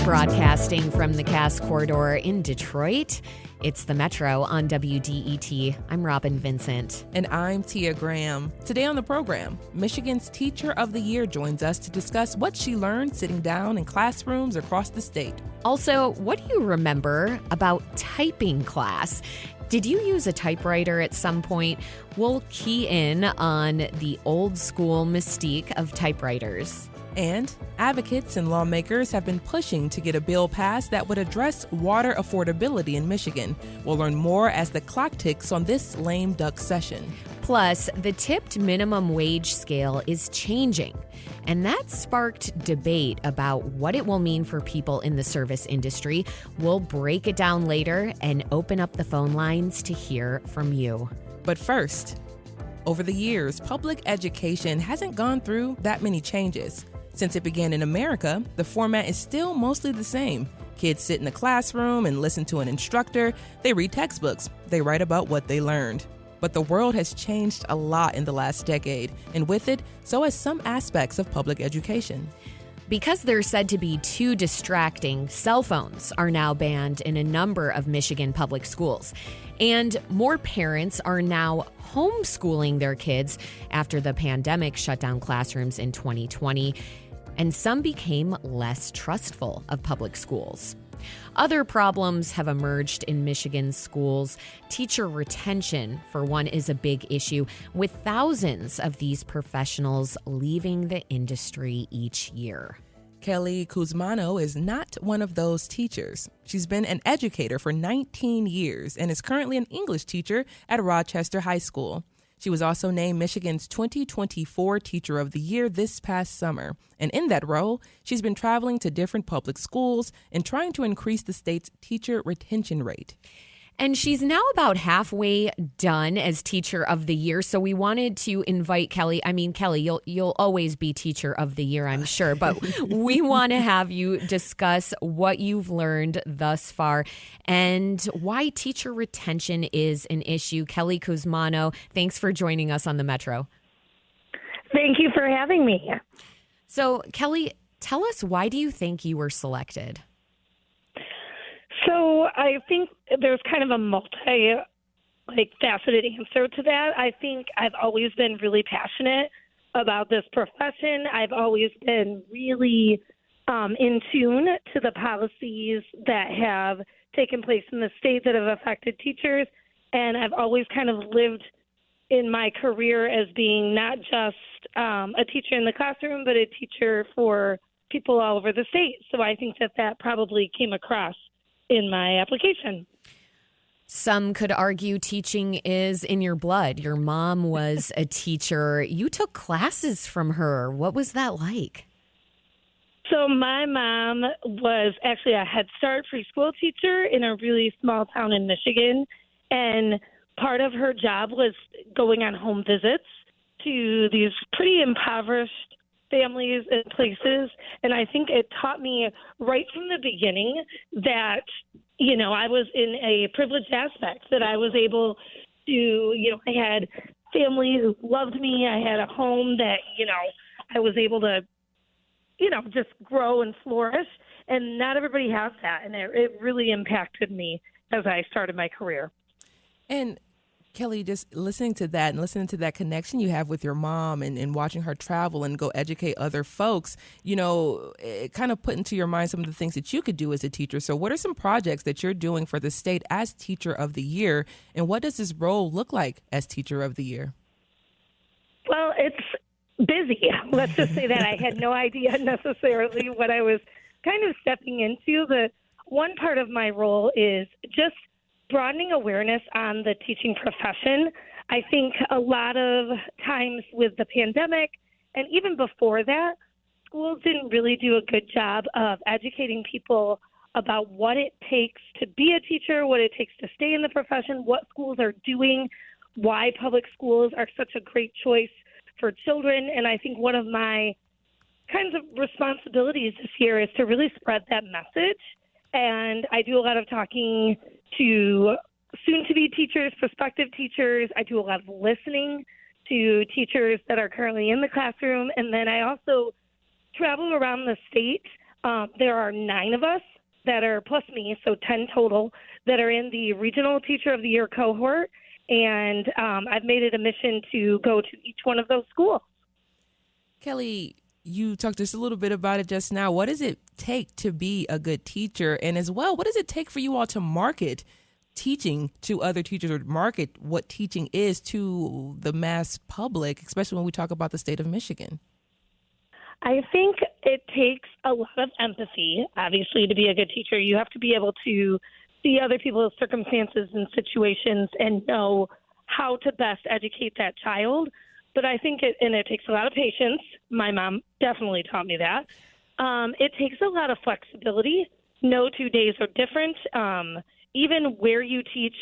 Broadcasting from the Cass Corridor in Detroit, it's the Metro on WDET. I'm Robin Vincent. And I'm Tia Graham. Today on the program, Michigan's Teacher of the Year joins us to discuss what she learned sitting down in classrooms across the state. Also, what do you remember about typing class? Did you use a typewriter at some point? We'll key in on the old school mystique of typewriters. And advocates and lawmakers have been pushing to get a bill passed that would address water affordability in Michigan. We'll learn more as the clock ticks on this lame duck session. Plus, the tipped minimum wage scale is changing, and that sparked debate about what it will mean for people in the service industry. We'll break it down later and open up the phone lines to hear from you. But first, over the years, public education hasn't gone through that many changes. Since it began in America, the format is still mostly the same. Kids sit in a classroom and listen to an instructor. They read textbooks. They write about what they learned. But the world has changed a lot in the last decade, and with it, so has some aspects of public education. Because they're said to be too distracting, cell phones are now banned in a number of Michigan public schools. And more parents are now homeschooling their kids after the pandemic shut down classrooms in 2020. And some became less trustful of public schools. Other problems have emerged in Michigan schools. Teacher retention, for one, is a big issue, with thousands of these professionals leaving the industry each year. Kelley Cusmano is not one of those teachers. She's been an educator for 19 years and is currently an English teacher at Rochester High School. She was also named Michigan's 2024 Teacher of the Year this past summer. And in that role, she's been traveling to different public schools and trying to increase the state's teacher retention rate. And she's now about halfway done as Teacher of the Year. So we wanted to invite Kelley. I mean, Kelley, you'll always be Teacher of the Year, I'm sure. But we want to have you discuss what you've learned thus far and why teacher retention is an issue. Kelley Cusmano, thanks for joining us on the Metro. Thank you for having me. So, Kelley, tell us, why do you think you were selected? So I think there's kind of a faceted answer to that. I think I've always been really passionate about this profession. I've always been really in tune to the policies that have taken place in the state that have affected teachers. And I've always kind of lived in my career as being not just a teacher in the classroom, but a teacher for people all over the state. So I think that probably came across in my application. Some could argue teaching is in your blood. Your mom was a teacher. You took classes from her. What was that like? So my mom was actually a Head Start preschool teacher in a really small town in Michigan. And part of her job was going on home visits to these pretty impoverished families and places. And I think it taught me right from the beginning that, I was in a privileged aspect, that I was able to, I had family who loved me. I had a home that, I was able to, just grow and flourish. And not everybody has that. And it really impacted me as I started my career. And Kelley, just listening to that and listening to that connection you have with your mom and watching her travel and go educate other folks, it kind of put into your mind some of the things that you could do as a teacher. So what are some projects that you're doing for the state as Teacher of the Year, and what does this role look like as Teacher of the Year? Well, it's busy. Let's just say that. I had no idea necessarily what I was kind of stepping into. The one part of my role is just broadening awareness on the teaching profession. I think a lot of times with the pandemic, and even before that, schools didn't really do a good job of educating people about what it takes to be a teacher, what it takes to stay in the profession, what schools are doing, why public schools are such a great choice for children. And I think one of my kinds of responsibilities this year is to really spread that message. And I do a lot of talking to soon-to-be teachers, prospective teachers. I do a lot of listening to teachers that are currently in the classroom. And then I also travel around the state There are 9 of us that are, plus me, so 10 total, that are in the Regional Teacher of the Year cohort, and I've made it a mission to go to each one of those schools. Kelley, you talked just a little bit about it just now. What does it take to be a good teacher? And as well, what does it take for you all to market teaching to other teachers, or market what teaching is to the mass public, especially when we talk about the state of Michigan? I think it takes a lot of empathy, obviously, to be a good teacher. You have to be able to see other people's circumstances and situations and know how to best educate that child. But I think it takes a lot of patience. My mom definitely taught me that. It takes a lot of flexibility. No 2 days are different. Even where you teach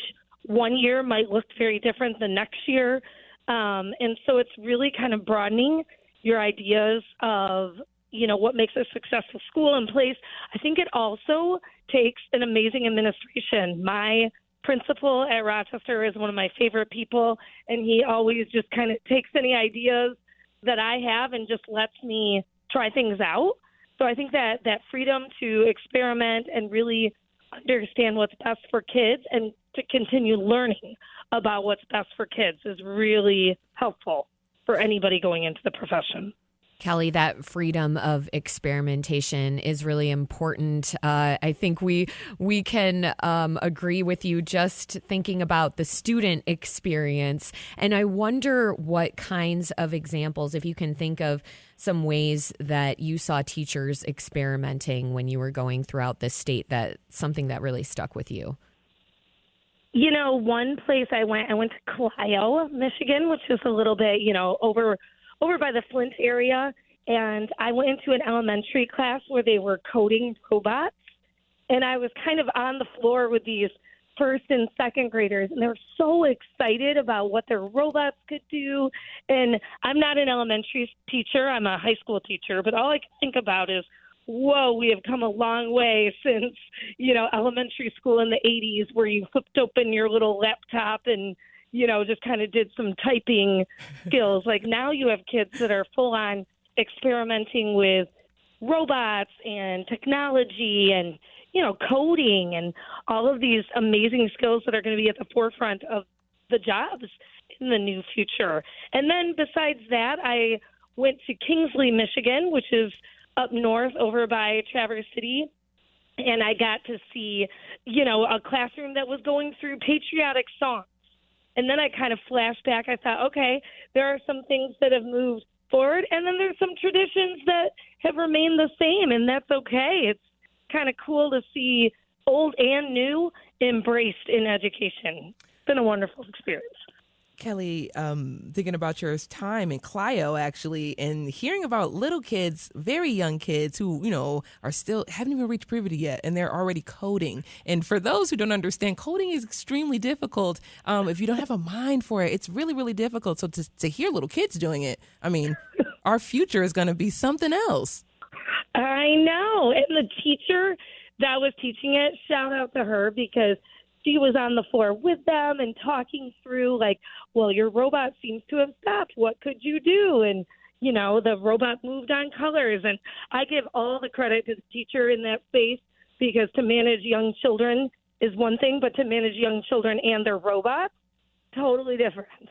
one year might look very different the next year. And so it's really kind of broadening your ideas of, what makes a successful school and place. I think it also takes an amazing administration. My principal at Rochester is one of my favorite people, and he always just kind of takes any ideas that I have and just lets me try things out. So I think that freedom to experiment and really understand what's best for kids and to continue learning about what's best for kids is really helpful for anybody going into the profession. Kelley, that freedom of experimentation is really important. I think we can agree with you just thinking about the student experience. And I wonder what kinds of examples, if you can think of some ways that you saw teachers experimenting when you were going throughout the state, that something that really stuck with you. One place I went to Clio, Michigan, which is a little bit, over by the Flint area, and I went into an elementary class where they were coding robots, and I was kind of on the floor with these first and second graders, and they were so excited about what their robots could do. And I'm not an elementary teacher, I'm a high school teacher, but all I can think about is, whoa, we have come a long way since, elementary school in the 80s where you flipped open your little laptop and just kind of did some typing skills. Like now you have kids that are full on experimenting with robots and technology and, coding and all of these amazing skills that are going to be at the forefront of the jobs in the new future. And then besides that, I went to Kingsley, Michigan, which is up north over by Traverse City. And I got to see, a classroom that was going through patriotic songs. And then I kind of flashed back. I thought, okay, there are some things that have moved forward, and then there's some traditions that have remained the same, and that's okay. It's kind of cool to see old and new embraced in education. It's been a wonderful experience. Kelley, thinking about your time in Clio, actually, and hearing about little kids, very young kids who, are still haven't even reached puberty yet, and they're already coding. And for those who don't understand, coding is extremely difficult. If you don't have a mind for it, it's really, really difficult. So to hear little kids doing it, I mean, our future is going to be something else. I know. And the teacher that was teaching it, shout out to her, because she was on the floor with them and talking through well, your robot seems to have stopped. What could you do? And, the robot moved on colors. And I give all the credit to the teacher in that space, because to manage young children is one thing, but to manage young children and their robots, totally different.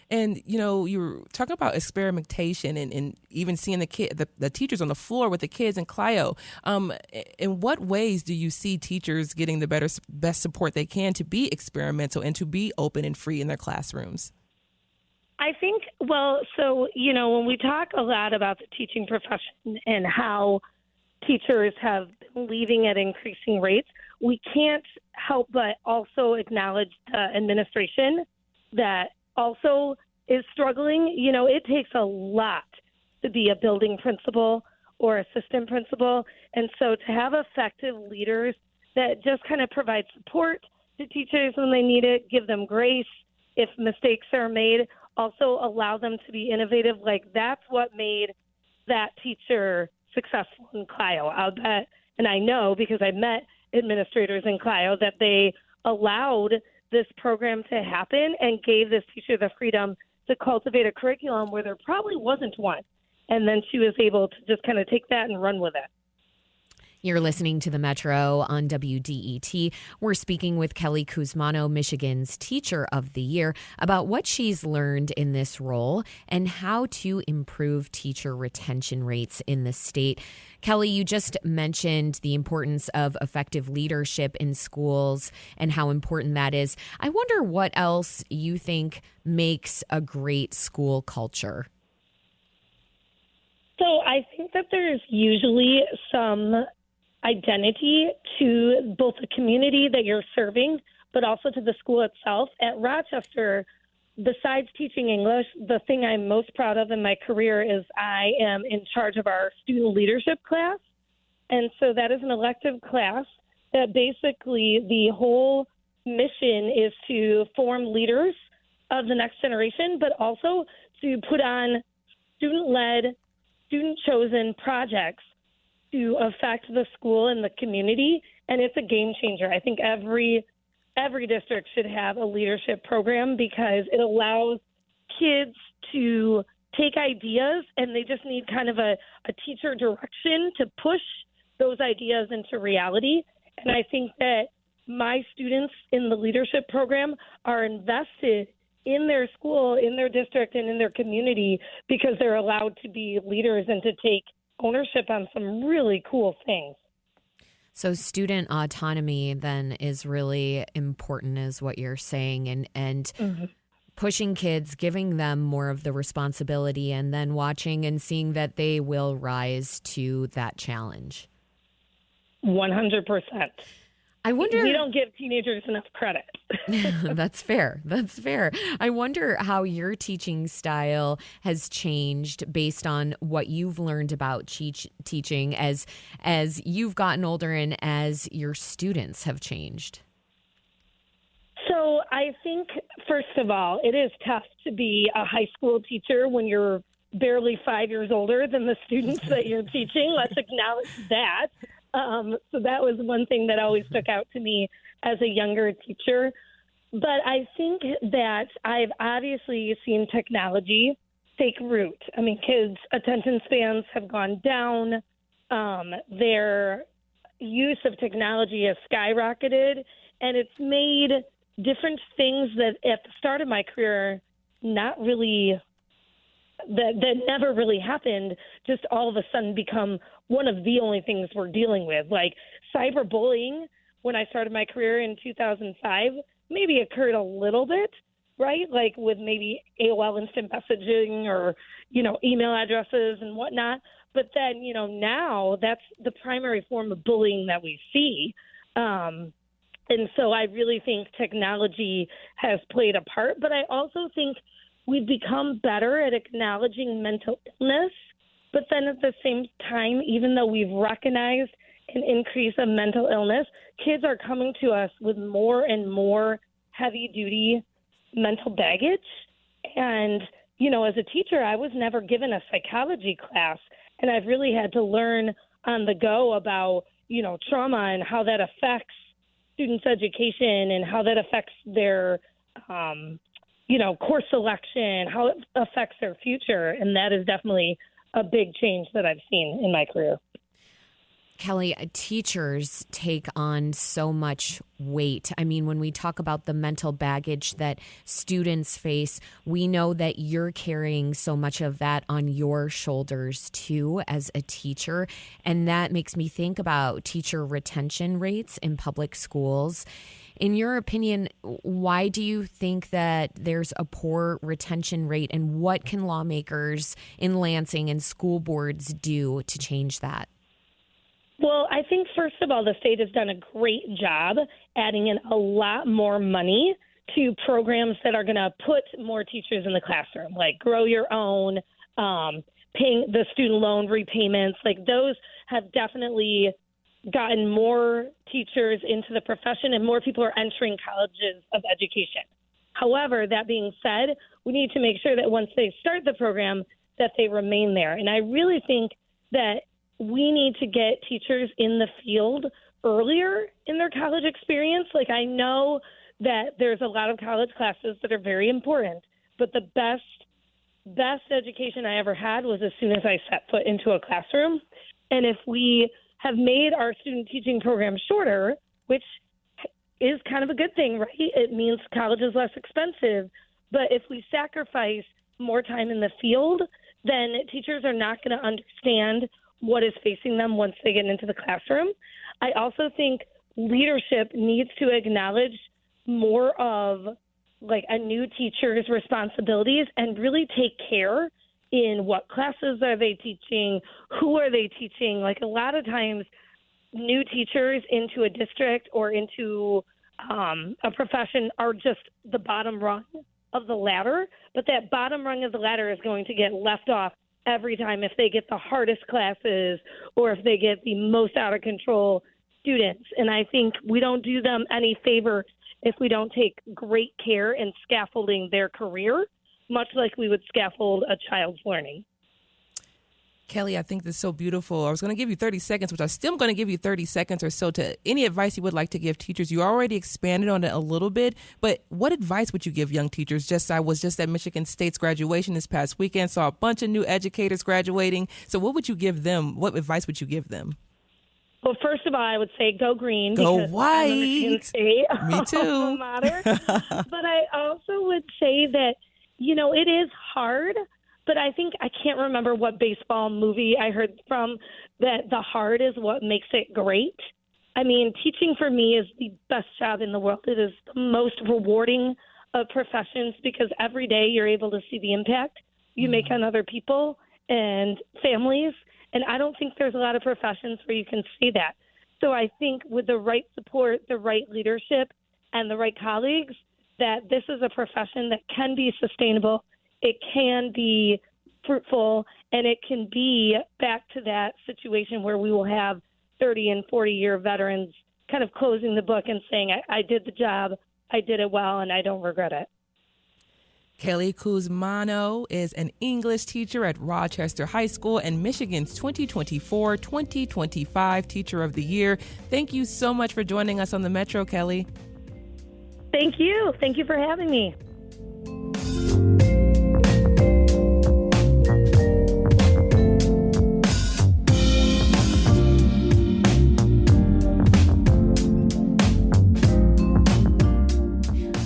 And, you were talking about experimentation and even seeing the teachers on the floor with the kids in Clio. In what ways do you see teachers getting the best support they can to be experimental and to be open and free in their classrooms? I think, when we talk a lot about the teaching profession and how teachers have been leaving at increasing rates, we can't help but also acknowledge the administration that also is struggling. It takes a lot to be a building principal or assistant principal. And so to have effective leaders that just kind of provide support to teachers when they need it, give them grace if mistakes are made, also allow them to be innovative, that's what made that teacher successful in Clio. I'll bet, and I know because I met administrators in Clio, that they allowed this program to happen and gave this teacher the freedom to cultivate a curriculum where there probably wasn't one. And then she was able to just kind of take that and run with it. You're listening to the Metro on WDET. We're speaking with Kelley Cusmano, Michigan's Teacher of the Year, about what she's learned in this role and how to improve teacher retention rates in the state. Kelley, you just mentioned the importance of effective leadership in schools and how important that is. I wonder what else you think makes a great school culture. So I think that there's usually some identity to both the community that you're serving, but also to the school itself. At Rochester, besides teaching English, the thing I'm most proud of in my career is I am in charge of our student leadership class. And so that is an elective class that basically the whole mission is to form leaders of the next generation, but also to put on student-led, student-chosen projects to affect the school and the community, and it's a game changer. I think every district should have a leadership program because it allows kids to take ideas, and they just need kind of a teacher direction to push those ideas into reality. And I think that my students in the leadership program are invested in their school, in their district, and in their community because they're allowed to be leaders and to take ownership on some really cool things. So student autonomy then is really important is what you're saying, and pushing kids, giving them more of the responsibility, and then watching and seeing that they will rise to that challenge. 100%. I wonder. We don't give teenagers enough credit. That's fair. That's fair. I wonder how your teaching style has changed based on what you've learned about teaching as you've gotten older and as your students have changed. So I think, first of all, it is tough to be a high school teacher when you're barely 5 years older than the students that you're teaching. Let's acknowledge that. So that was one thing that always stuck out to me as a younger teacher. But I think that I've obviously seen technology take root. I mean, kids' attention spans have gone down. Their use of technology has skyrocketed, and it's made different things that at the start of my career not really that never really happened, just all of a sudden become one of the only things we're dealing with. Like cyberbullying, when I started my career in 2005, maybe occurred a little bit, right? Like with maybe AOL instant messaging or, email addresses and whatnot. But then, now that's the primary form of bullying that we see. And so I really think technology has played a part, but I also think we've become better at acknowledging mental illness, but then at the same time, even though we've recognized an increase of mental illness, kids are coming to us with more and more heavy-duty mental baggage. And, as a teacher, I was never given a psychology class, and I've really had to learn on the go about, trauma and how that affects students' education and how that affects their course selection, how it affects their future. And that is definitely a big change that I've seen in my career. Kelley, teachers take on so much weight. I mean, when we talk about the mental baggage that students face, we know that you're carrying so much of that on your shoulders too as a teacher. And that makes me think about teacher retention rates in public schools. In your opinion, why do you think that there's a poor retention rate, and what can lawmakers in Lansing and school boards do to change that? Well, I think, first of all, the state has done a great job adding in a lot more money to programs that are going to put more teachers in the classroom, like Grow Your Own, paying the student loan repayments. Like those have definitely gotten more teachers into the profession, and more people are entering colleges of education. However, that being said, we need to make sure that once they start the program, that they remain there. And I really think that we need to get teachers in the field earlier in their college experience. Like I know that there's a lot of college classes that are very important, but the best education I ever had was as soon as I set foot into a classroom. And if we have made our student teaching program shorter, which is kind of a good thing, right? It means college is less expensive. But if we sacrifice more time in the field, then teachers are not going to understand what is facing them once they get into the classroom. I also think leadership needs to acknowledge more of like a new teacher's responsibilities and really take care in what classes are they teaching, who are they teaching. Like a lot of times new teachers into a district or into a profession are just the bottom rung of the ladder, but that bottom rung of the ladder is going to get left off every time if they get the hardest classes or if they get the most out of control students. And I think we don't do them any favor if we don't take great care in scaffolding their career, much like we would scaffold a child's learning. Kelley, I think this is so beautiful. I was going to give you 30 seconds, which I'm still going to give you 30 seconds or so to any advice you would like to give teachers. You already expanded on it a little bit, but what advice would you give young teachers? I was just at Michigan State's graduation this past weekend, saw a bunch of new educators graduating. So what would you give them? What advice would you give them? Well, first of all, I would say go green. Go because white. I'm a Michigan State Me too. alma mater. But I also would say that, it is hard. But I think I can't remember what baseball movie I heard from that the hard is what makes it great. I mean, teaching for me is the best job in the world. It is the most rewarding of professions because every day you're able to see the impact you make on other people and families. And I don't think there's a lot of professions where you can see that. So I think with the right support, the right leadership, and the right colleagues, that this is a profession that can be sustainable. It can be fruitful, and it can be back to that situation where we will have 30 and 40-year veterans kind of closing the book and saying, I did the job, I did it well, and I don't regret it. Kelley Cusmano is an English teacher at Rochester High School and Michigan's 2024-2025 Teacher of the Year. Thank you so much for joining us on the Metro, Kelley. Thank you. Thank you for having me.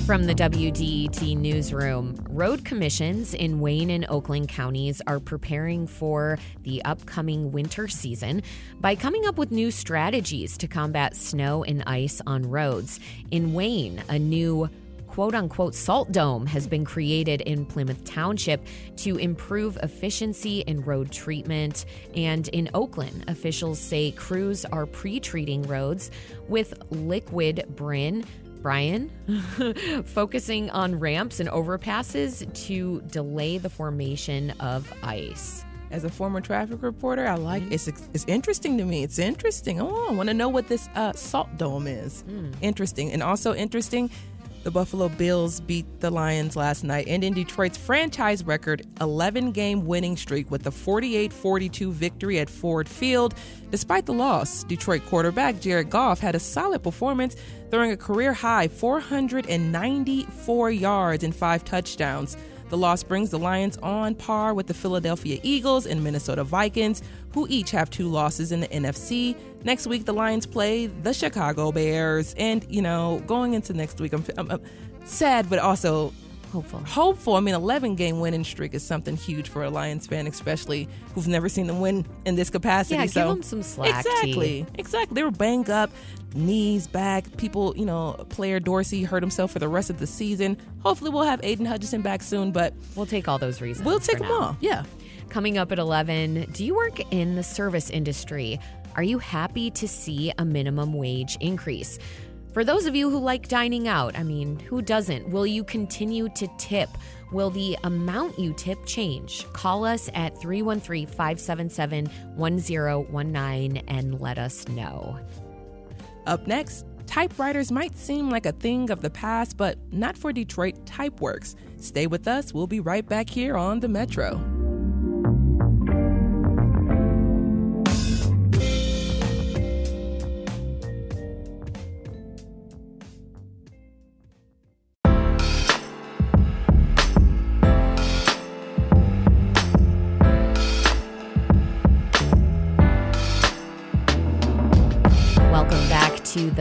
From the WDET newsroom, road commissions in Wayne and Oakland counties are preparing for the upcoming winter season by coming up with new strategies to combat snow and ice on roads. In Wayne, a new quote-unquote salt dome has been created in Plymouth Township to improve efficiency in road treatment. And in Oakland, officials say crews are pre-treating roads with liquid Brian, focusing on ramps and overpasses to delay the formation of ice. As a former traffic reporter, I like it's interesting to me. It's interesting. Oh, I want to know what this salt dome is. Interesting. And also interesting, the Buffalo Bills beat the Lions last night, ending Detroit's franchise record 11-game winning streak with a 48-42 victory at Ford Field. Despite the loss, Detroit quarterback Jared Goff had a solid performance, throwing a career-high 494 yards and 5 touchdowns. The loss brings the Lions on par with the Philadelphia Eagles and Minnesota Vikings, who each have 2 losses in the NFC. Next week, the Lions play the Chicago Bears. And, going into next week, I'm sad, but also hopeful. I mean, 11-game winning streak is something huge for a Lions fan, especially who've never seen them win in this capacity. Yeah, give them some slack. Exactly. They were banged up, knees, back. People, player Dorsey hurt himself for the rest of the season. Hopefully we'll have Aiden Hutchinson back soon, but we'll take all those reasons. We'll take them all. Yeah. Coming up at 11, do you work in the service industry? Are you happy to see a minimum wage increase? For those of you who like dining out, who doesn't? Will you continue to tip? Will the amount you tip change? Call us at 313-577-1019 and let us know. Up next, typewriters might seem like a thing of the past, but not for Detroit Typeworks. Stay with us. We'll be right back here on the Metro.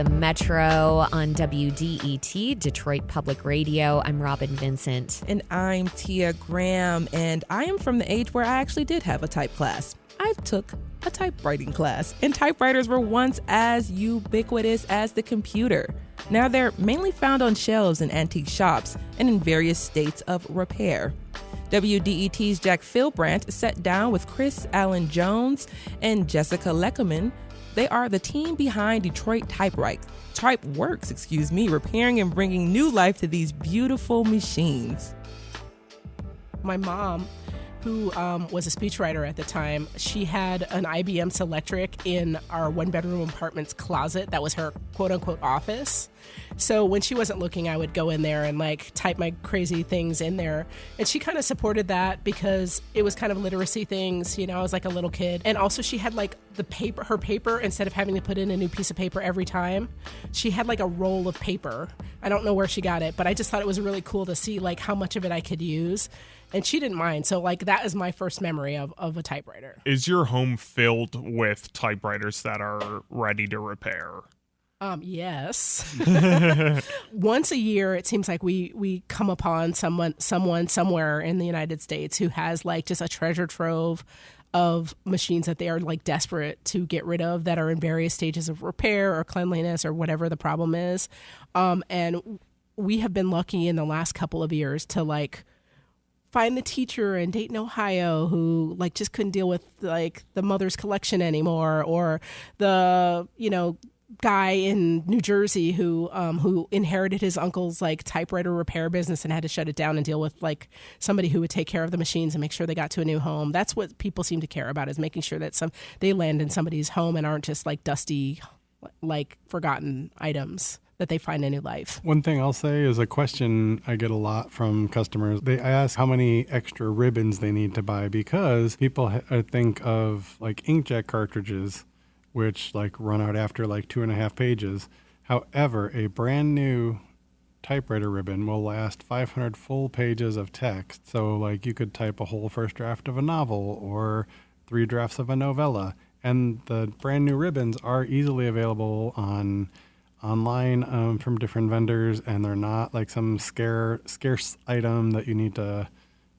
the Metro on WDET, Detroit Public Radio. I'm Robin Vincent. And I'm Tia Graham, and I am from the age where I actually did have a type class. I took a typewriting class, and typewriters were once as ubiquitous as the computer. Now they're mainly found on shelves in antique shops and in various states of repair. WDET's Jack Philbrandt sat down with Chris Allen Jones and Jessica Leckerman. They are the team behind Detroit Typeworks, repairing and bringing new life to these beautiful machines. My mom, who was a speechwriter at the time, she had an IBM Selectric in our one-bedroom apartment's closet. That was her quote-unquote office. So when she wasn't looking, I would go in there and type my crazy things in there. And she kind of supported that because it was kind of literacy things. I was like a little kid. And also she had her paper, instead of having to put in a new piece of paper every time, she had a roll of paper. I don't know where she got it, but I just thought it was really cool to see how much of it I could use. And she didn't mind. So that is my first memory of a typewriter. Is your home filled with typewriters that are ready to repair? Yes. Once a year, it seems like we come upon someone somewhere in the United States who has just a treasure trove of machines that they are desperate to get rid of, that are in various stages of repair or cleanliness or whatever the problem is. And we have been lucky in the last couple of years to find the teacher in Dayton, Ohio, who just couldn't deal with the mother's collection anymore, or the guy in New Jersey who inherited his uncle's typewriter repair business and had to shut it down and deal with somebody who would take care of the machines and make sure they got to a new home. That's what people seem to care about, is making sure that they land in somebody's home and aren't just dusty, forgotten items that they find a new life. One thing I'll say is a question I get a lot from customers. They ask how many extra ribbons they need to buy, because people think of inkjet cartridges, which run out after 2.5 pages. However, a brand new typewriter ribbon will last 500 full pages of text. So you could type a whole first draft of a novel or 3 drafts of a novella. And the brand new ribbons are easily available online from different vendors, and they're not some scarce item that you need to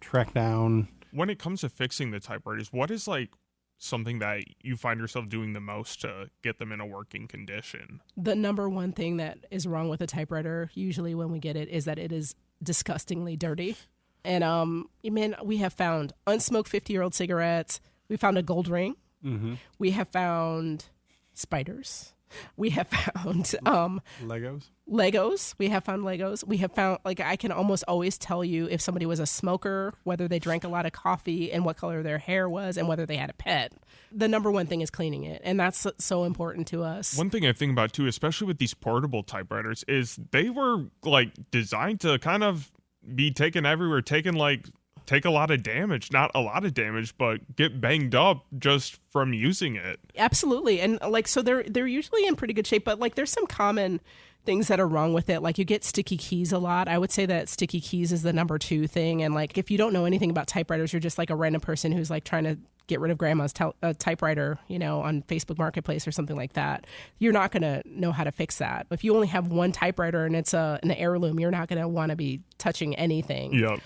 track down. When it comes to fixing the typewriters, what is something that you find yourself doing the most to get them in a working condition? The number one thing that is wrong with a typewriter, usually when we get it, is that it is disgustingly dirty. And we have found unsmoked 50-year-old cigarettes. We found a gold ring. Mm-hmm. We have found spiders. We have found Legos. We have found Legos. We have found, I can almost always tell you if somebody was a smoker, whether they drank a lot of coffee, and what color their hair was, and whether they had a pet. The number one thing is cleaning it, and that's so important to us. One thing I think about too, especially with these portable typewriters, is they were designed to kind of be taken everywhere, take a lot of damage, not a lot of damage, but get banged up just from using it. Absolutely. And so they're usually in pretty good shape, but there's some common things that are wrong with it. You get sticky keys a lot. I would say that sticky keys is the number 2 thing. And if you don't know anything about typewriters, you're just a random person who's trying to get rid of grandma's typewriter, on Facebook Marketplace or something like that. You're not going to know how to fix that. If you only have one typewriter and it's an heirloom, you're not going to want to be touching anything. Yep.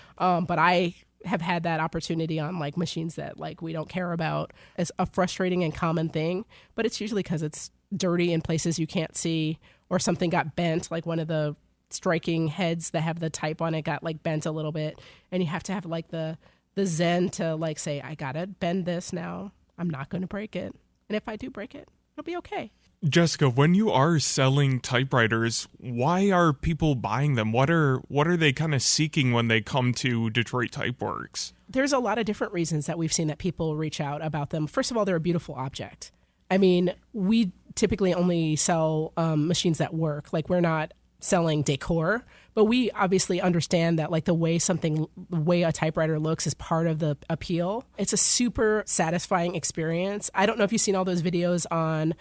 But I have had that opportunity on machines that we don't care about. It's a frustrating and common thing, but it's usually because it's dirty in places you can't see, or something got bent, one of the striking heads that have the type on it got bent a little bit, and you have to have the zen to say, I gotta bend this now. I'm not going to break it, and if I do break it, it'll be okay. Jessica, when you are selling typewriters, why are people buying them? What are they kind of seeking when they come to Detroit Typeworks? There's a lot of different reasons that we've seen that people reach out about them. First of all, they're a beautiful object. I mean, we typically only sell machines that work. We're not selling decor, but we obviously understand that the way a typewriter looks is part of the appeal. It's a super satisfying experience. I don't know if you've seen all those videos on,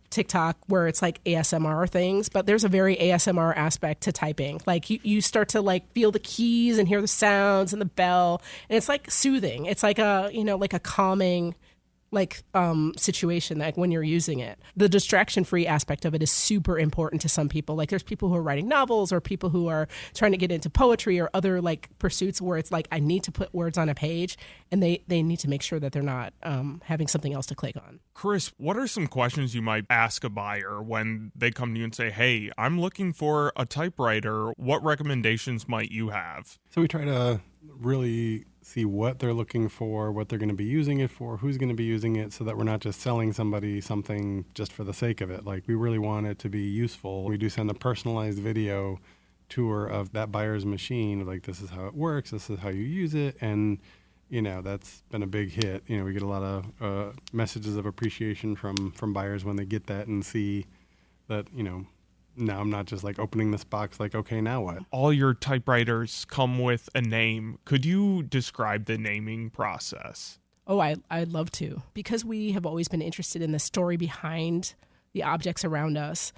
TikTok where it's ASMR things, but there's a very ASMR aspect to typing. You start to feel the keys and hear the sounds and the bell, and it's soothing. It's a calming situation, like when you're using it. The distraction-free aspect of it is super important to some people. Like there's people who are writing novels or people who are trying to get into poetry or other like pursuits where it's like I need to put words on a page, and they need to make sure that they're not having something else to click on. Chris, what are some questions you might ask a buyer when they come to you and say, hey, I'm looking for a typewriter. What recommendations might you have? So we try to really see what they're looking for, what they're going to be using it for, who's going to be using it, so that we're not just selling somebody something just for the sake of it. Like, we really want it to be useful. We do send a personalized video tour of that buyer's machine, like, this is how it works, this is how you use it, and that's been a big hit. We get a lot of messages of appreciation from buyers when they get that and see that, now I'm not just like opening this box like, okay, now what? All your typewriters come with a name. Could you describe the naming process? Oh, I'd love to. Because we have always been interested in the story behind the objects around us.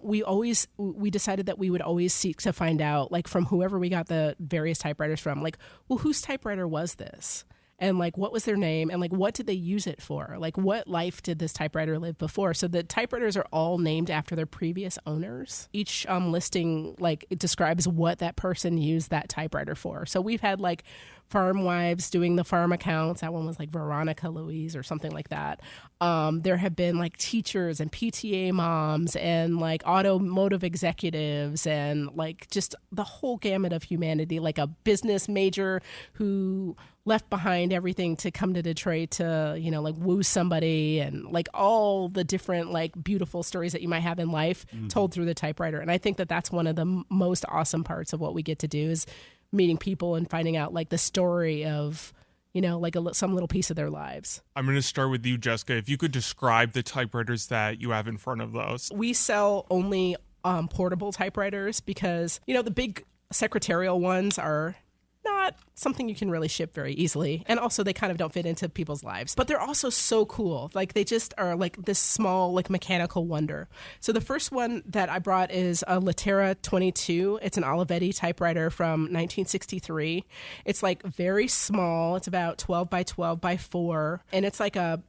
We decided that we would always seek to find out, like, from whoever we got the various typewriters from, like, well, whose typewriter was this? And like, what was their name? And like, what did they use it for? Like, what life did this typewriter live before? So the typewriters are all named after their previous owners. Each listing, like, it describes what that person used that typewriter for. So we've had like farm wives doing the farm accounts. That one was like Veronica Louise or something like that. There have been like teachers and PTA moms and like automotive executives and like just the whole gamut of humanity, like a business major who left behind everything to come to Detroit to, like woo somebody, and like all the different like beautiful stories that you might have in life told through the typewriter. And I think that that's one of the most awesome parts of what we get to do is meeting people and finding out like the story of, like some little piece of their lives. I'm going to start with you, Jessica. If you could describe the typewriters that you have in front of those. We sell only portable typewriters because, the big secretarial ones are not something you can really ship very easily. And also they kind of don't fit into people's lives. But they're also so cool. Like, they just are like this small, like, mechanical wonder. So the first one that I brought is a Latera 22. It's an Olivetti typewriter from 1963. It's like very small. It's about 12 by 12 by 4. And it's like a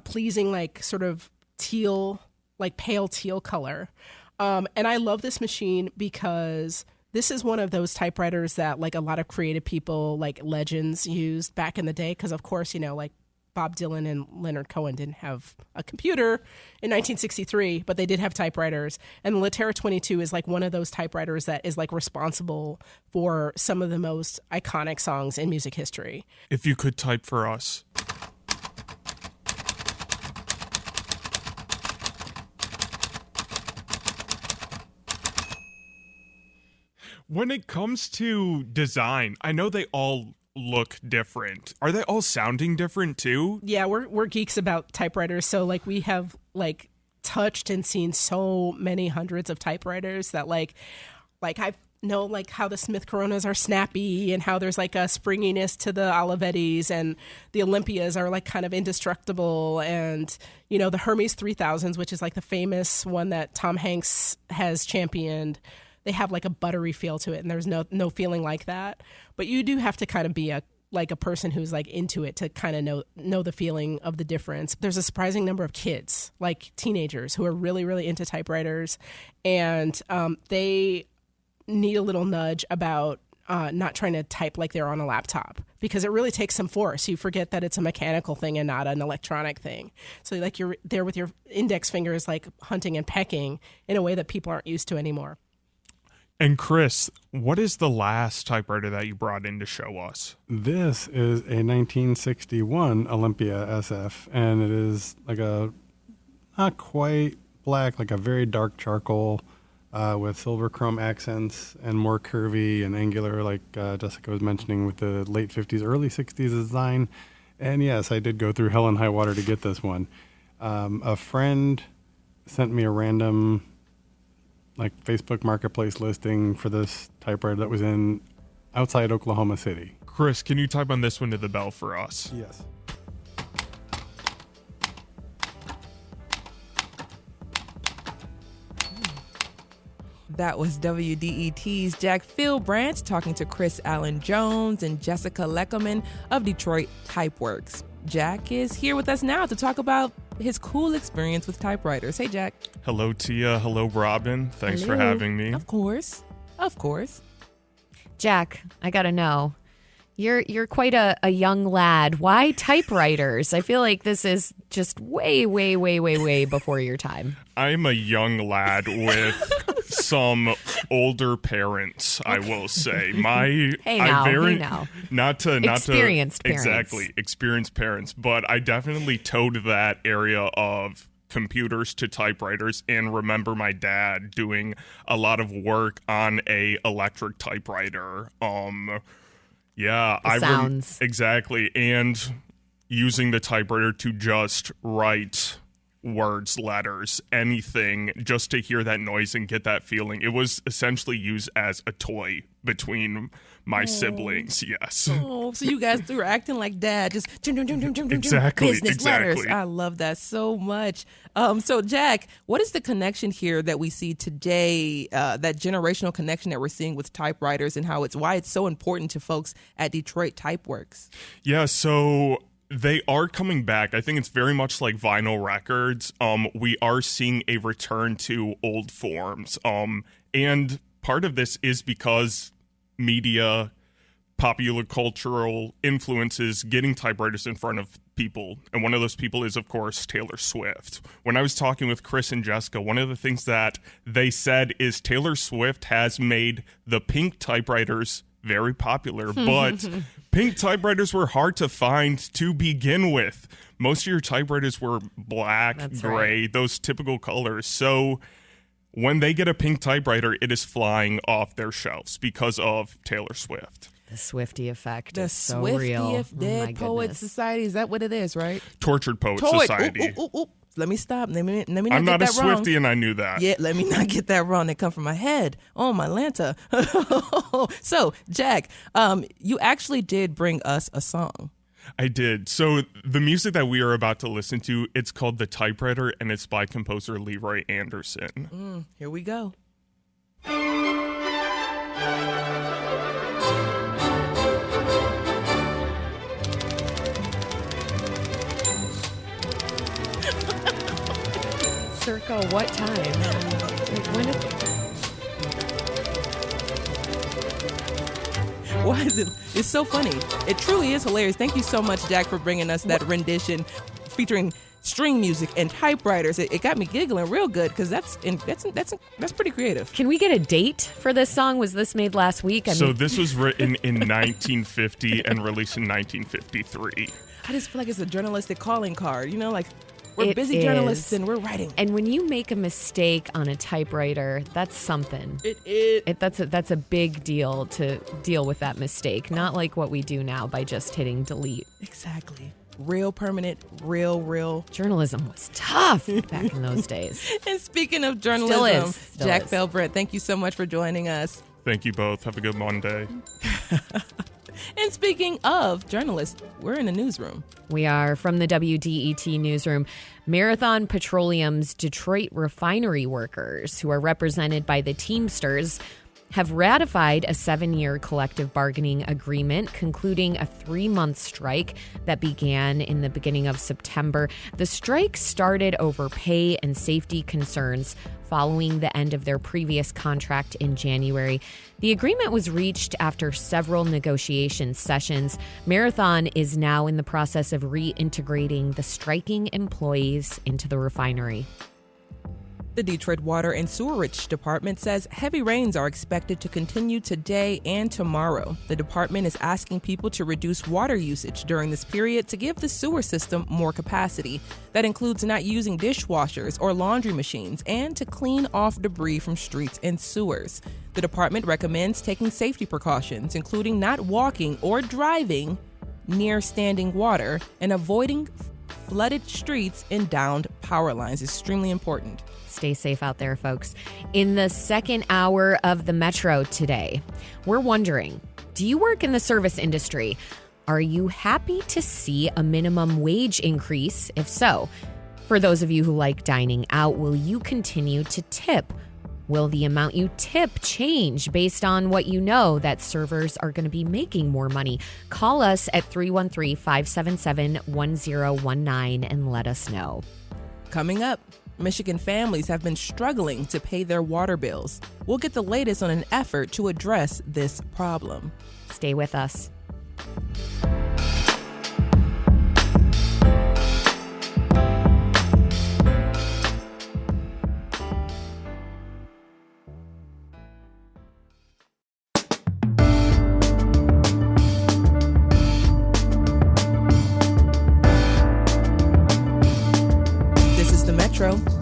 pleasing, like, sort of teal, like pale teal color. And I love this machine because this is one of those typewriters that like a lot of creative people, like legends, used back in the day. Because of course, like Bob Dylan and Leonard Cohen didn't have a computer in 1963, but they did have typewriters. And the Latera 22 is like one of those typewriters that is like responsible for some of the most iconic songs in music history. If you could type for us. When it comes to design, I know they all look different. Are they all sounding different too? Yeah, we're geeks about typewriters. So like we have like touched and seen so many hundreds of typewriters that like I know like how the Smith Coronas are snappy and how there's like a springiness to the Olivettis, and the Olympias are like kind of indestructible, and the Hermes 3000s, which is like the famous one that Tom Hanks has championed, they have like a buttery feel to it, and there's no feeling like that. But you do have to kind of be a person who's like into it to kind of know the feeling of the difference. There's a surprising number of kids, like teenagers, who are really, really into typewriters, and they need a little nudge about not trying to type like they're on a laptop, because it really takes some force. You forget that it's a mechanical thing and not an electronic thing. So like you're there with your index fingers like hunting and pecking in a way that people aren't used to anymore. And Chris, what is the last typewriter that you brought in to show us? This is a 1961 Olympia SF, and it is like a not quite black, like a very dark charcoal with silver chrome accents and more curvy and angular, like Jessica was mentioning, with the late 50s, early 60s design. And yes, I did go through hell and high water to get this one. A friend sent me a random Facebook Marketplace listing for this typewriter that was in outside Oklahoma City. Chris, can you type on this one to the bell for us? Yes. That was WDET's Jack Philbrandt talking to Chris Allen Jones and Jessica Leckerman of Detroit Typeworks. Jack is here with us now to talk about his cool experience with typewriters. Hey, Jack. Hello, Tia. Hello, Robin. Thanks Hello. for having me. Of course. Jack, I gotta know. You're quite a young lad. Why typewriters? I feel like this is just way before your time. I'm a young lad with some older parents, I will say. Hey now. Not Experienced parents. Exactly, experienced parents. But I definitely towed that area of computers to typewriters, and remember my dad doing a lot of work on a electric typewriter. Sounds. Exactly, and using the typewriter to just write words, letters, anything, just to hear that noise and get that feeling. It was essentially used as a toy between my siblings. Yes. Oh, so you guys were acting like dad, just exactly, business letters. I love that so much. So Jack, what is the connection here that we see today? That generational connection that we're seeing with typewriters, and why it's so important to folks at Detroit Typeworks. Yeah. So they are coming back. I think it's very much like vinyl records. We are seeing a return to old forms. And part of this is because media, popular cultural influences getting typewriters in front of people. And one of those people is, of course, Taylor Swift. When I was talking with Chris and Jessica, one of the things that they said is Taylor Swift has made the pink typewriters very popular, but pink typewriters were hard to find to begin with. Most of your typewriters were black, gray, those typical colors. So when they get a pink typewriter, it is flying off their shelves because of Taylor Swift. The Swiftie effect The is so Swiftie real. of Dead Poets Society. Is that what it is, right? Tortured Poets Society. Ooh. Let me stop. Let me not I'm get not that a wrong. Swiftie, and I knew that. Yeah, let me not get that wrong. They come from my head. Oh, my Lanta. So, Jack, you actually did bring us a song. I did. So the music that we are about to listen to, it's called The Typewriter, and it's by composer Leroy Anderson. Here we go. Circa what time? Why is it? It's so funny. It truly is hilarious. Thank you so much, Jack, for bringing us that rendition featuring string music and typewriters. It got me giggling real good because that's pretty creative. Can we get a date for this song? Was this made last week? So this was written in 1950 and released in 1953. I just feel like it's a journalistic calling card. You know, like we're It busy is. journalists and we're writing. And when you make a mistake on a typewriter, that's something. It is. That's a big deal to deal with that mistake. Not like what we do now by just hitting delete. Exactly. Real permanent, real. Journalism was tough back in those days. And speaking of journalism, Still Jack is. Philbrandt, thank you so much for joining us. Thank you both. Have a good Monday. And speaking of journalists, we're in the newsroom. We are from the WDET newsroom. Marathon Petroleum's Detroit refinery workers, who are represented by the Teamsters, have ratified a 7-year collective bargaining agreement, concluding a 3-month strike that began in the beginning of September. The strike started over pay and safety concerns following the end of their previous contract in January. The agreement was reached after several negotiation sessions. Marathon is now in the process of reintegrating the striking employees into the refinery. The Detroit Water and Sewerage Department says heavy rains are expected to continue today and tomorrow. The department is asking people to reduce water usage during this period to give the sewer system more capacity. That includes not using dishwashers or laundry machines and to clean off debris from streets and sewers. The department recommends taking safety precautions, including not walking or driving near standing water and avoiding flooded streets and downed power lines. Extremely important. Stay safe out there, folks. In the second hour of the Metro today, we're wondering, do you work in the service industry? Are you happy to see a minimum wage increase? If so, for those of you who like dining out, will you continue to tip? Will the amount you tip change based on what you know that servers are going to be making more money? Call us at 313-577-1019 and let us know. Coming up, Michigan families have been struggling to pay their water bills. We'll get the latest on an effort to address this problem. Stay with us.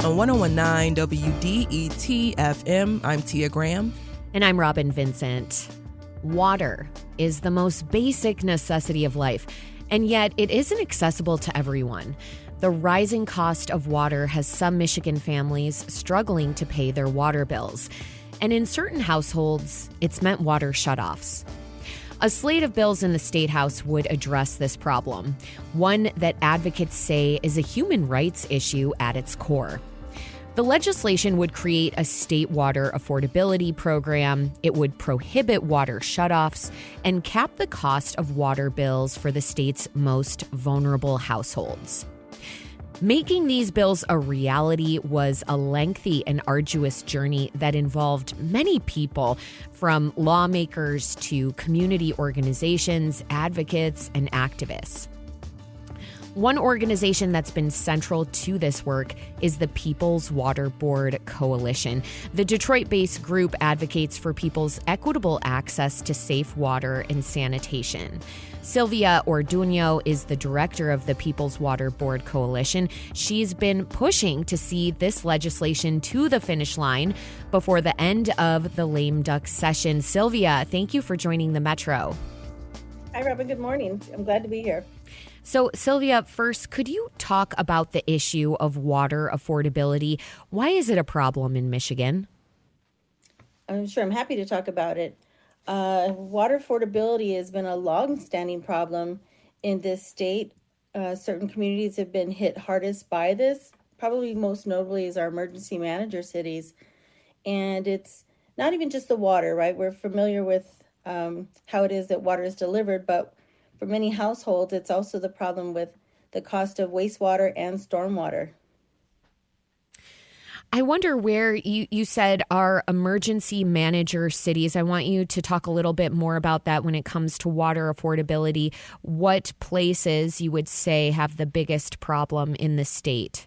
On 1019 WDET FM, I'm Tia Graham. And I'm Robin Vincent. Water is the most basic necessity of life, and yet it isn't accessible to everyone. The rising cost of water has some Michigan families struggling to pay their water bills. And in certain households, it's meant water shutoffs. A slate of bills in the State House would address this problem, one that advocates say is a human rights issue at its core. The legislation would create a state water affordability program. It would prohibit water shutoffs and cap the cost of water bills for the state's most vulnerable households. Making these bills a reality was a lengthy and arduous journey that involved many people, from lawmakers to community organizations, advocates, and activists. One organization that's been central to this work is the People's Water Board Coalition. The Detroit-based group advocates for people's equitable access to safe water and sanitation. Sylvia Orduño is the director of the People's Water Board Coalition. She's been pushing to see this legislation to the finish line before the end of the lame duck session. Sylvia, thank you for joining the Metro. Hi, Robin. Good morning. I'm glad to be here. So, Sylvia, first, could you talk about the issue of water affordability? Why is it a problem in Michigan? Sure. I'm happy to talk about it. Water affordability has been a long-standing problem in this state. Certain communities have been hit hardest by this. Probably most notably is our emergency manager cities. And it's not even just the water, right? We're familiar with how it is that water is delivered, but for many households, it's also the problem with the cost of wastewater and stormwater. I wonder where you said our emergency manager cities. I want you to talk a little bit more about that when it comes to water affordability. What places you would say have the biggest problem in the state?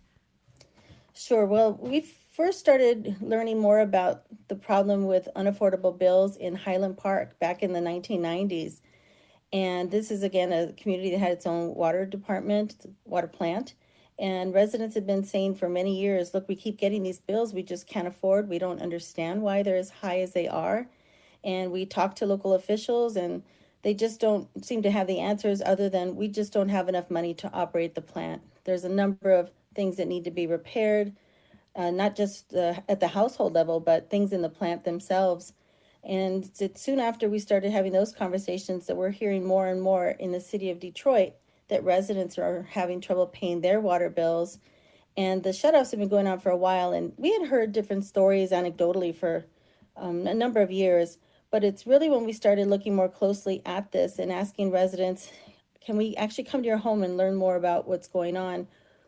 Sure. Well, we first started learning more about the problem with unaffordable bills in Highland Park back in the 1990s. And this is, again, a community that had its own water department, water plant. And residents have been saying for many years, look, we keep getting these bills we just can't afford. We don't understand why they're as high as they are. And we talk to local officials, and they just don't seem to have the answers other than we just don't have enough money to operate the plant. There's a number of things that need to be repaired, not just at the household level, but things in the plant themselves. And it's soon after we started having those conversations that we're hearing more and more in the city of Detroit that residents are having trouble paying their water bills. And the shutoffs have been going on for a while. And we had heard different stories anecdotally for a number of years. But it's really when we started looking more closely at this and asking residents, can we actually come to your home and learn more about what's going on,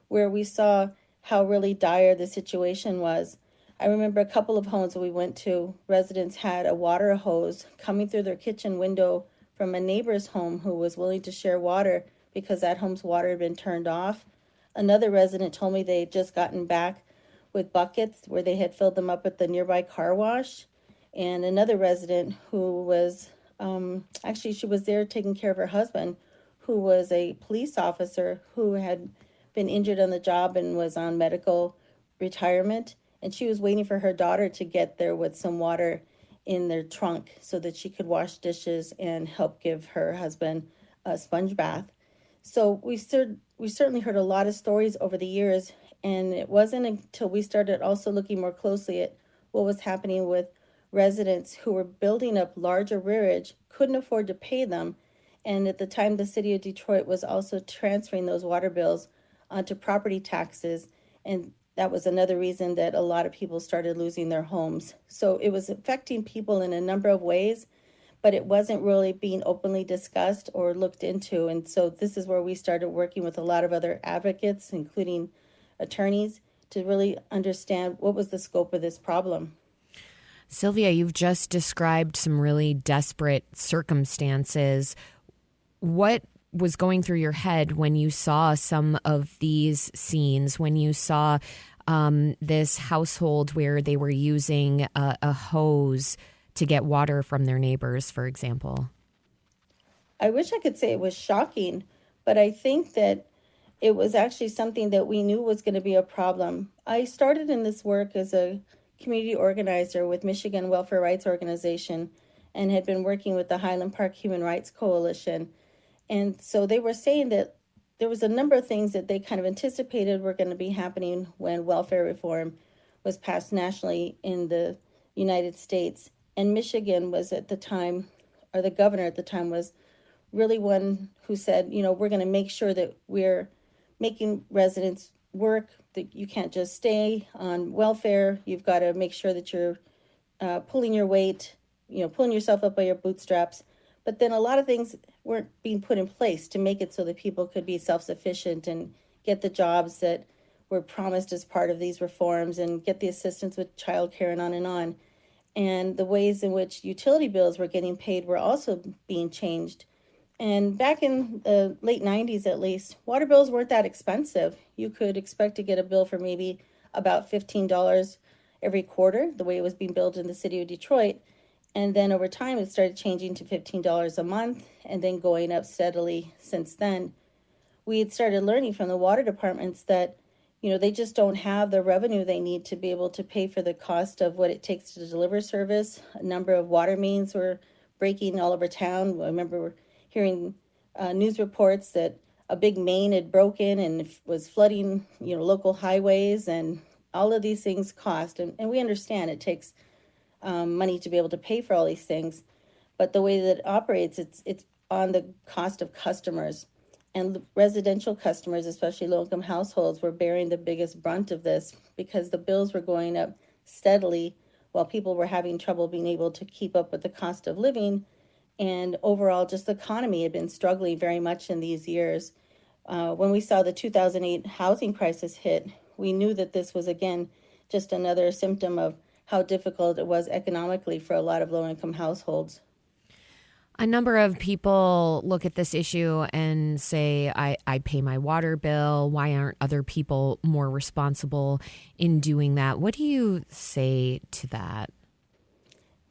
where we saw how really dire the situation was. I remember a couple of homes that we went to, residents had a water hose coming through their kitchen window from a neighbor's home who was willing to share water because that home's water had been turned off. Another resident told me they had just gotten back with buckets where they had filled them up at the nearby car wash. And another resident who was, actually she was there taking care of her husband, who was a police officer who had been injured on the job and was on medical retirement. And she was waiting for her daughter to get there with some water in their trunk so that she could wash dishes and help give her husband a sponge bath. So we certainly heard a lot of stories over the years, and it wasn't until we started also looking more closely at what was happening with residents who were building up large arrearage, couldn't afford to pay them, and at the time the city of Detroit was also transferring those water bills onto property taxes, and that was another reason that a lot of people started losing their homes. So it was affecting people in a number of ways, but it wasn't really being openly discussed or looked into. And so this is where we started working with a lot of other advocates, including attorneys, to really understand what was the scope of this problem. Sylvia, you've just described some really desperate circumstances. What was going through your head when you saw some of these scenes, when you saw this household where they were using a hose to get water from their neighbors, for example? I wish I could say it was shocking, but I think that it was actually something that we knew was going to be a problem. I started in this work as a community organizer with Michigan Welfare Rights Organization and had been working with the Highland Park Human Rights Coalition. And so they were saying that there was a number of things that they kind of anticipated were going to be happening when welfare reform was passed nationally in the United States. And Michigan was at the time, or the governor at the time was really one who said, we're going to make sure that we're making residents work, that you can't just stay on welfare. You've got to make sure that you're pulling your weight, pulling yourself up by your bootstraps. But then a lot of things weren't being put in place to make it so that people could be self-sufficient and get the jobs that were promised as part of these reforms and get the assistance with childcare and on and on. And the ways in which utility bills were getting paid were also being changed. And back in the late 90s, at least, water bills weren't that expensive. You could expect to get a bill for maybe about $15 every quarter, the way it was being billed in the city of Detroit. And then over time, it started changing to $15 a month and then going up steadily since then. We had started learning from the water departments that, they just don't have the revenue they need to be able to pay for the cost of what it takes to deliver service. A number of water mains were breaking all over town. I remember hearing news reports that a big main had broken and was flooding, local highways, and all of these things cost. And we understand it takes money to be able to pay for all these things, but the way that it operates, it's on the cost of customers. And residential customers, especially low-income households, were bearing the biggest brunt of this because the bills were going up steadily while people were having trouble being able to keep up with the cost of living. And overall, just the economy had been struggling very much in these years. When we saw the 2008 housing crisis hit, we knew that this was, again, just another symptom of how difficult it was economically for a lot of low-income households. A number of people look at this issue and say, I pay my water bill. Why aren't other people more responsible in doing that? What do you say to that?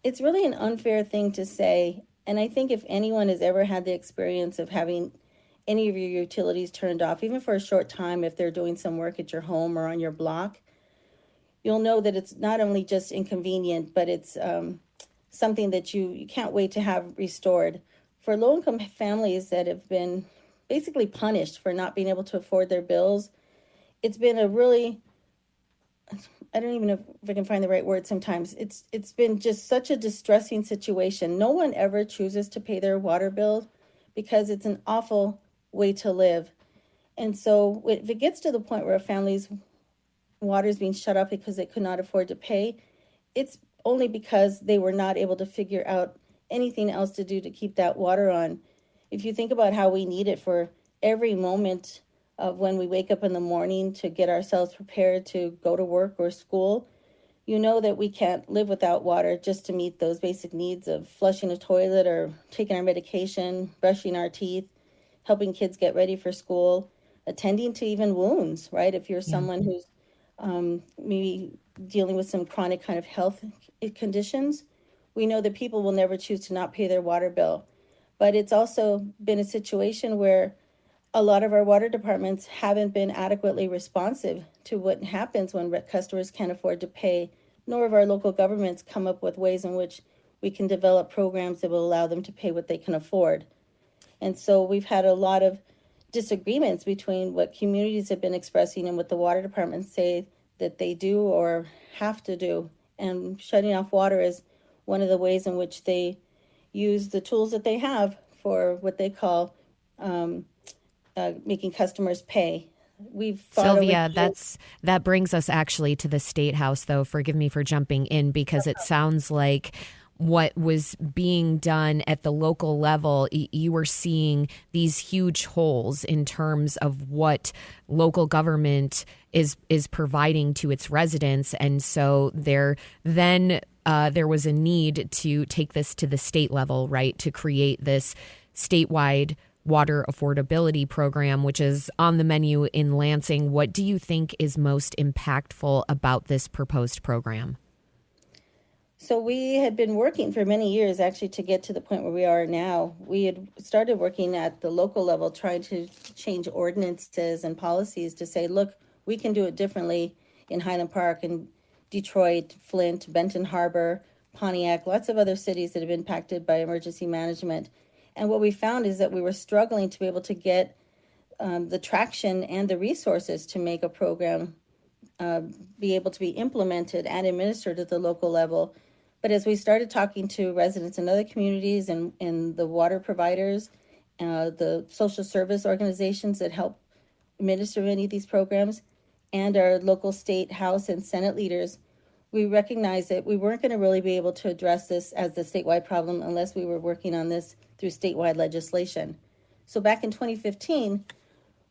It's really an unfair thing to say. And I think if anyone has ever had the experience of having any of your utilities turned off, even for a short time, if they're doing some work at your home or on your block, you'll know that it's not only just inconvenient, but it's something that you can't wait to have restored. For low-income families that have been basically punished for not being able to afford their bills, it's been a really, I don't even know if I can find the right word sometimes. It's been just such a distressing situation. No one ever chooses to pay their water bill because it's an awful way to live. And so if it gets to the point where a family's water is being shut off because they could not afford to pay, it's only because they were not able to figure out anything else to do to keep that water on. If you think about how we need it for every moment of when we wake up in the morning to get ourselves prepared to go to work or school, you know that we can't live without water just to meet those basic needs of flushing a toilet or taking our medication, brushing our teeth, helping kids get ready for school, attending to even wounds, right? If you're someone who's maybe dealing with some chronic kind of health conditions, we know that people will never choose to not pay their water bill. But it's also been a situation where a lot of our water departments haven't been adequately responsive to what happens when customers can't afford to pay, nor have our local governments come up with ways in which we can develop programs that will allow them to pay what they can afford. And so we've had a lot of disagreements between what communities have been expressing and what the water departments say that they do or have to do. And shutting off water is one of the ways in which they use the tools that they have for what they call making customers pay. we've fought Sylvia, over that brings us actually to the State House, though. Forgive me for jumping in, because it sounds like what was being done at the local level, you were seeing these huge holes in terms of what local government is providing to its residents. And so there was a need to take this to the state level, right, to create this statewide water affordability program, which is on the menu in Lansing. What do you think is most impactful about this proposed program? So we had been working for many years actually to get to the point where we are now. We had started working at the local level, trying to change ordinances and policies to say, look, we can do it differently in Highland Park and Detroit, Flint, Benton Harbor, Pontiac, lots of other cities that have been impacted by emergency management. And what we found is that we were struggling to be able to get the traction and the resources to make a program be able to be implemented and administered at the local level. But as we started talking to residents in other communities and the water providers, the social service organizations that help administer many of these programs, and our local state, House, and Senate leaders, we recognized that we weren't going to really be able to address this as the statewide problem unless we were working on this through statewide legislation. So back in 2015,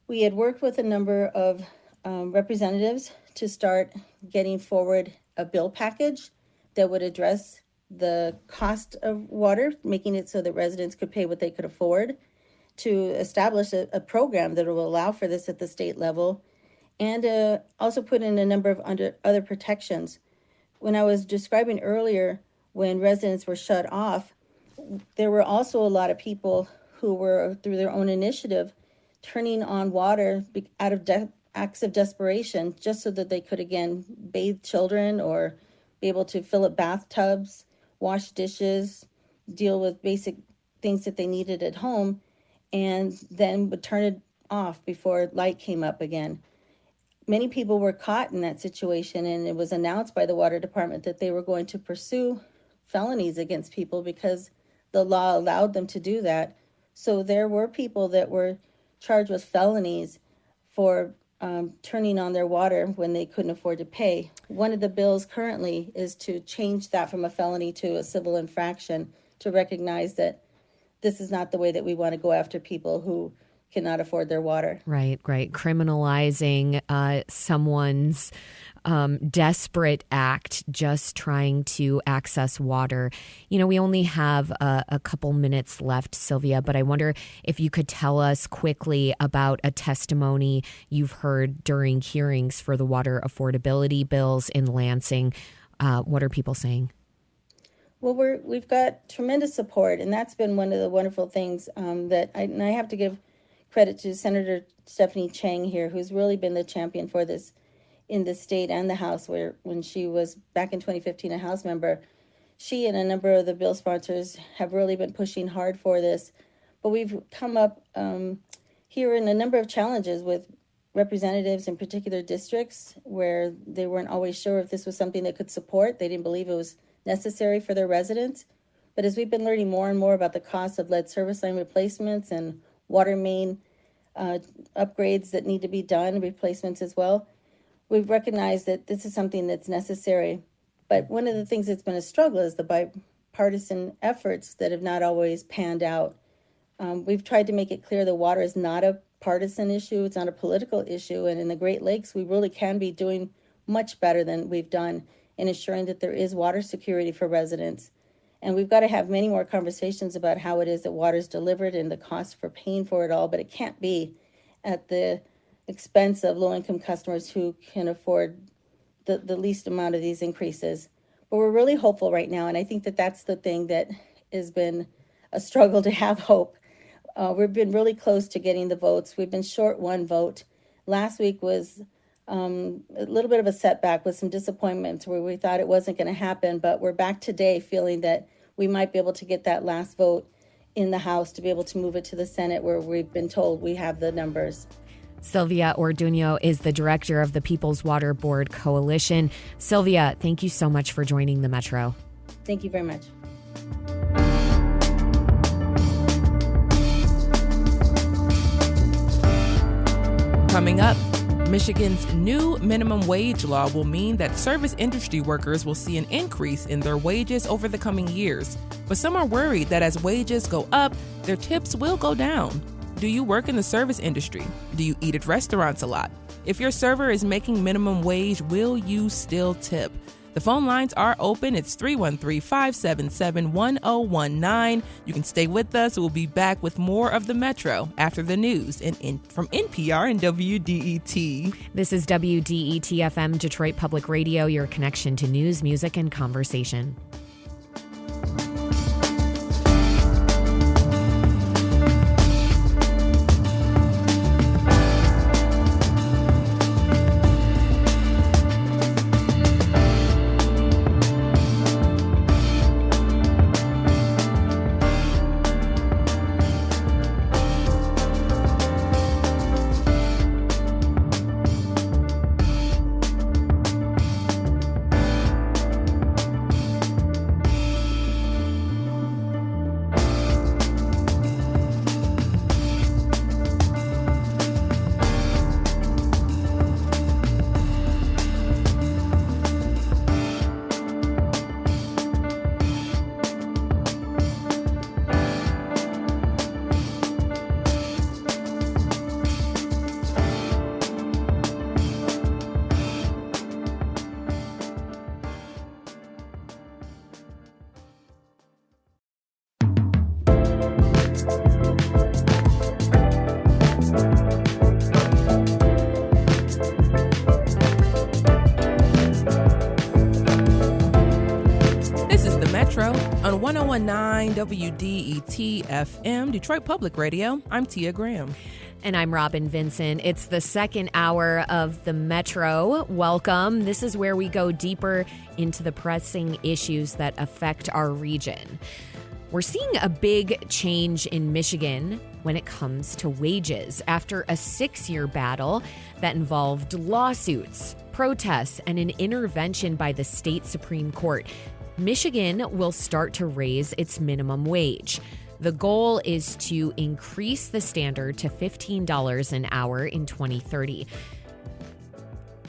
we had worked with a number of representatives to start getting forward a bill package that would address the cost of water, making it so that residents could pay what they could afford, to establish a program that will allow for this at the state level, and also put in a number of other protections. When I was describing earlier, when residents were shut off, there were also a lot of people who were, through their own initiative, turning on water out of acts of desperation just so that they could, again, bathe children or be able to fill up bathtubs, wash dishes, deal with basic things that they needed at home, and then would turn it off before light came up again. Many people were caught in that situation, and it was announced by the water department that they were going to pursue felonies against people because the law allowed them to do that. So there were people that were charged with felonies for turning on their water when they couldn't afford to pay. One of the bills currently is to change that from a felony to a civil infraction, to recognize that this is not the way that we want to go after people who cannot afford their water. Right. Criminalizing someone's desperate act just trying to access water. You know, we only have a couple minutes left, Sylvia, but I wonder if you could tell us quickly about a testimony you've heard during hearings for the water affordability bills in Lansing. What are people saying? Well, we've got tremendous support, and that's been one of the wonderful things that I have to give credit to Senator Stephanie Chang here, who's really been the champion for this in the state and the House, where when she was back in 2015 a House member, she and a number of the bill sponsors have really been pushing hard for this. But we've come up here in a number of challenges with representatives in particular districts where they weren't always sure if this was something they could support. They didn't believe it was necessary for their residents. But as we've been learning more and more about the cost of lead service line replacements and water main upgrades that need to be done, replacements as well, we've recognized that this is something that's necessary. But one of the things that's been a struggle is the bipartisan efforts that have not always panned out. We've tried to make it clear that water is not a partisan issue, it's not a political issue, and in the Great Lakes, we really can be doing much better than we've done in ensuring that there is water security for residents. And we've got to have many more conversations about how it is that water is delivered and the cost for paying for it all, but it can't be at the expense of low-income customers who can afford the least amount of these increases. But we're really hopeful right now, and I think that that's the thing that has been a struggle to have hope. We've been really close to getting the votes. We've been short one vote. Last week was a little bit of a setback with some disappointments where we thought it wasn't going to happen, but we're back today feeling that we might be able to get that last vote in the House to be able to move it to the Senate, where we've been told we have the numbers. Sylvia Orduño is the director of the People's Water Board Coalition. Sylvia, thank you so much for joining the Metro. Thank you very much. Coming up, Michigan's new minimum wage law will mean that service industry workers will see an increase in their wages over the coming years. But some are worried that as wages go up, their tips will go down. Do you work in the service industry? Do you eat at restaurants a lot? If your server is making minimum wage, will you still tip? The phone lines are open. It's 313-577-1019. You can stay with us. We'll be back with more of the Metro after the news from NPR and WDET. This is WDET-FM, Detroit Public Radio, your connection to news, music, and conversation. On 1019 WDET FM, Detroit Public Radio, I'm Tia Graham. And I'm Robin Vincent. It's the second hour of the Metro. Welcome. This is where we go deeper into the pressing issues that affect our region. We're seeing a big change in Michigan when it comes to wages after a 6-year battle that involved lawsuits, protests, and an intervention by the state Supreme Court. Michigan will start to raise its minimum wage. The goal is to increase the standard to $15 an hour in 2030.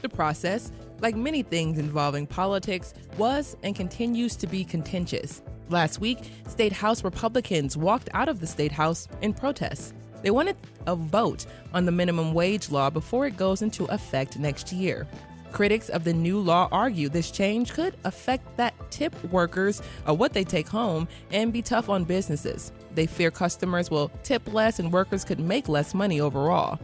The process, like many things involving politics, was and continues to be contentious. Last week, State House Republicans walked out of the State House in protest. They wanted a vote on the minimum wage law before it goes into effect next year. Critics of the new law argue this change could affect that tip workers or what they take home and be tough on businesses. They fear customers will tip less and workers could make less money overall.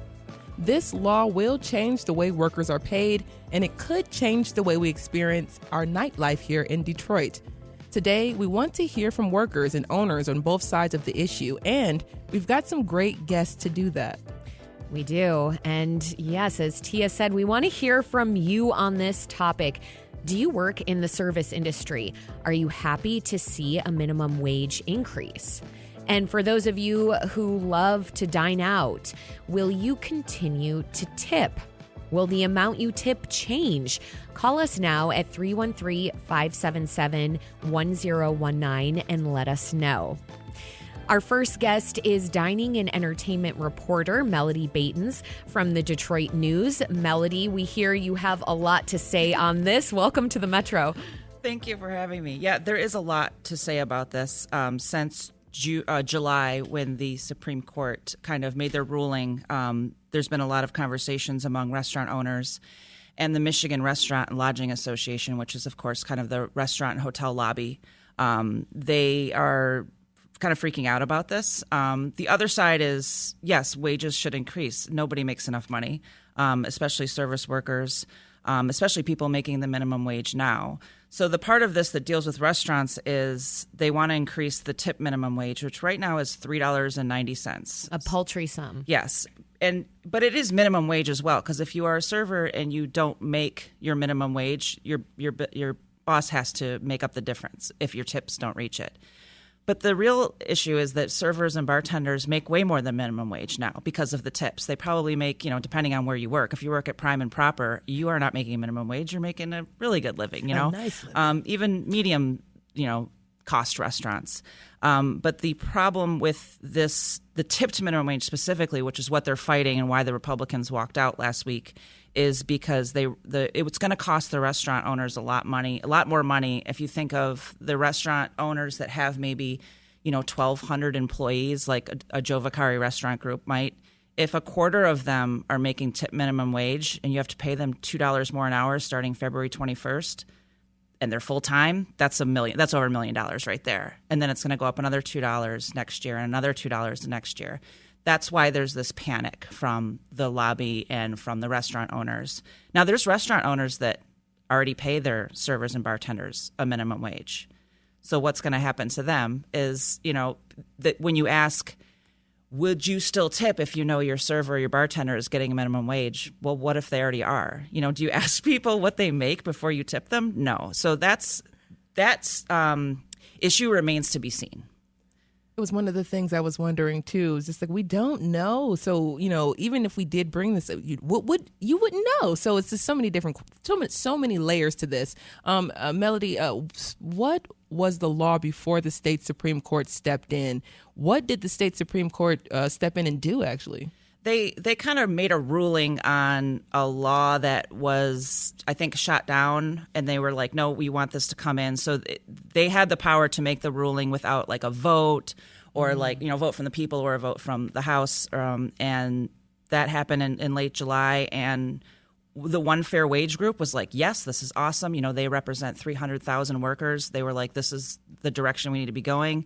This law will change the way workers are paid, and it could change the way we experience our nightlife here in Detroit. Today, we want to hear from workers and owners on both sides of the issue, and we've got some great guests to do that. We do. And yes, as Tia said, we want to hear from you on this topic. Do you work in the service industry? Are you happy to see a minimum wage increase? And for those of you who love to dine out, will you continue to tip? Will the amount you tip change? Call us now at 313-577-1019 and let us know. Our first guest is dining and entertainment reporter Melody Batens from the Detroit News. Melody, we hear you have a lot to say on this. Welcome to the Metro. Thank you for having me. Yeah, there is a lot to say about this since July when the Supreme Court kind of made their ruling. There's been a lot of conversations among restaurant owners and the Michigan Restaurant and Lodging Association, which is, of course, kind of the restaurant and hotel lobby. They are kind of freaking out about this. The other side is, yes, wages should increase. Nobody makes enough money, especially service workers, especially people making the minimum wage now. So the part of this that deals with restaurants is they want to increase the tip minimum wage, which right now is $3.90. A paltry sum. Yes. But it is minimum wage as well, because if you are a server and you don't make your minimum wage, your boss has to make up the difference if your tips don't reach it. But the real issue is that servers and bartenders make way more than minimum wage now because of the tips. They probably make, depending on where you work. If you work at Prime and Proper, you are not making minimum wage. You're making a really good living, Nice living. Even medium, cost restaurants. But the problem with this, the tipped minimum wage specifically, which is what they're fighting and why the Republicans walked out last week, is because it's going to cost the restaurant owners a lot more money. If you think of the restaurant owners that have maybe 1,200 employees, like a Joe Vicari restaurant group might. If a quarter of them are making tip minimum wage and you have to pay them $2 more an hour starting February 21st, and they're full time, that's over $1 million right there. And then it's going to go up another $2 next year and another $2 the next year. That's why there's this panic from the lobby and from the restaurant owners. Now, there's restaurant owners that already pay their servers and bartenders a minimum wage. So what's going to happen to them is, that when you ask, would you still tip if you know your server or your bartender is getting a minimum wage? Well, what if they already are? Do you ask people what they make before you tip them? No. So that's issue remains to be seen. It was one of the things I was wondering too. Is just like, we don't know. So even if we did bring this, you wouldn't know. So it's just so many layers to this. Melody, what was the law before the state Supreme Court stepped in? What did the state Supreme Court step in and do actually? They kind of made a ruling on a law that was, I think, shot down, and they were like, no, we want this to come in. So they had the power to make the ruling without like a vote or vote from the people or a vote from the House. And that happened in late July. And the One Fair Wage Group was like, yes, this is awesome. They represent 300,000 workers. They were like, this is the direction we need to be going.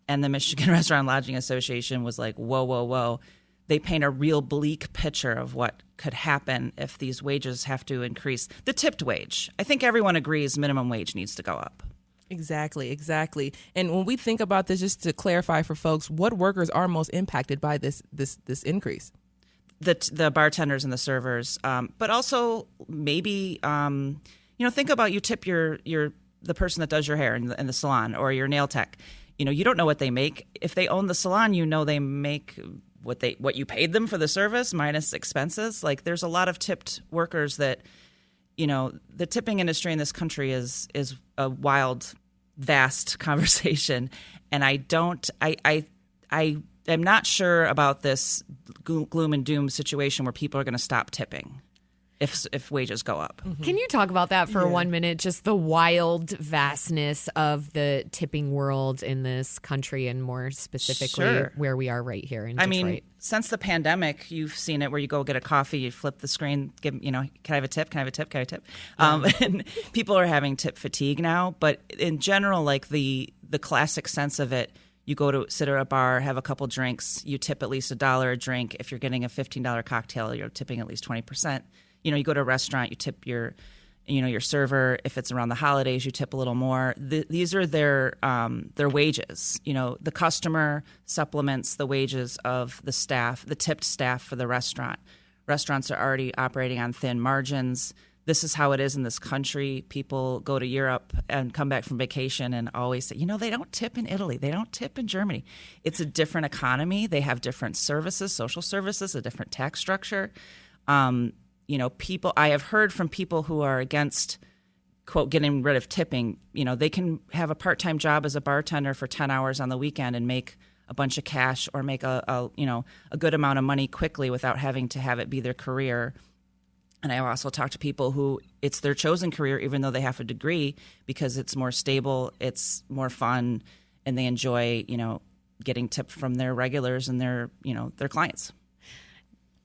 And the Michigan Restaurant and Lodging Association was like, whoa, whoa, whoa. They paint a real bleak picture of what could happen if these wages have to increase. The tipped wage. I think everyone agrees minimum wage needs to go up. Exactly. And when we think about this, just to clarify for folks, what workers are most impacted by this increase? The bartenders and the servers, but also maybe think about you tip the person that does your hair in the salon or your nail tech. You don't know what they make. If they own the salon, they make what you paid them for the service minus expenses. Like, there's a lot of tipped workers that, the tipping industry in this country is a wild, vast conversation. And I am not sure about this gloom and doom situation where people are going to stop tipping if wages go up. Mm-hmm. Can you talk about that for 1 minute? Just the wild vastness of the tipping world in this country, and more specifically where we are right here in Detroit. I mean, since the pandemic, you've seen it where you go get a coffee, you flip the screen, can I have a tip? Can I have a tip? Can I have a tip? And people are having tip fatigue now. But in general, like the classic sense of it, you go to sit at a bar, have a couple drinks, you tip at least $1 a drink. If you're getting a $15 cocktail, you're tipping at least 20%. You go to a restaurant, you tip your server. If it's around the holidays, you tip a little more. These are their wages. The customer supplements the wages of the staff, the tipped staff for the restaurant. Restaurants are already operating on thin margins. This is how it is in this country. People go to Europe and come back from vacation and always say, they don't tip in Italy. They don't tip in Germany. It's a different economy. They have different services, social services, a different tax structure. I have heard from people who are against, quote, getting rid of tipping, they can have a part-time job as a bartender for 10 hours on the weekend and make a bunch of cash or make a good amount of money quickly without having to have it be their career. And I also talk to people who it's their chosen career, even though they have a degree, because it's more stable, it's more fun, and they enjoy, getting tipped from their regulars and their clients.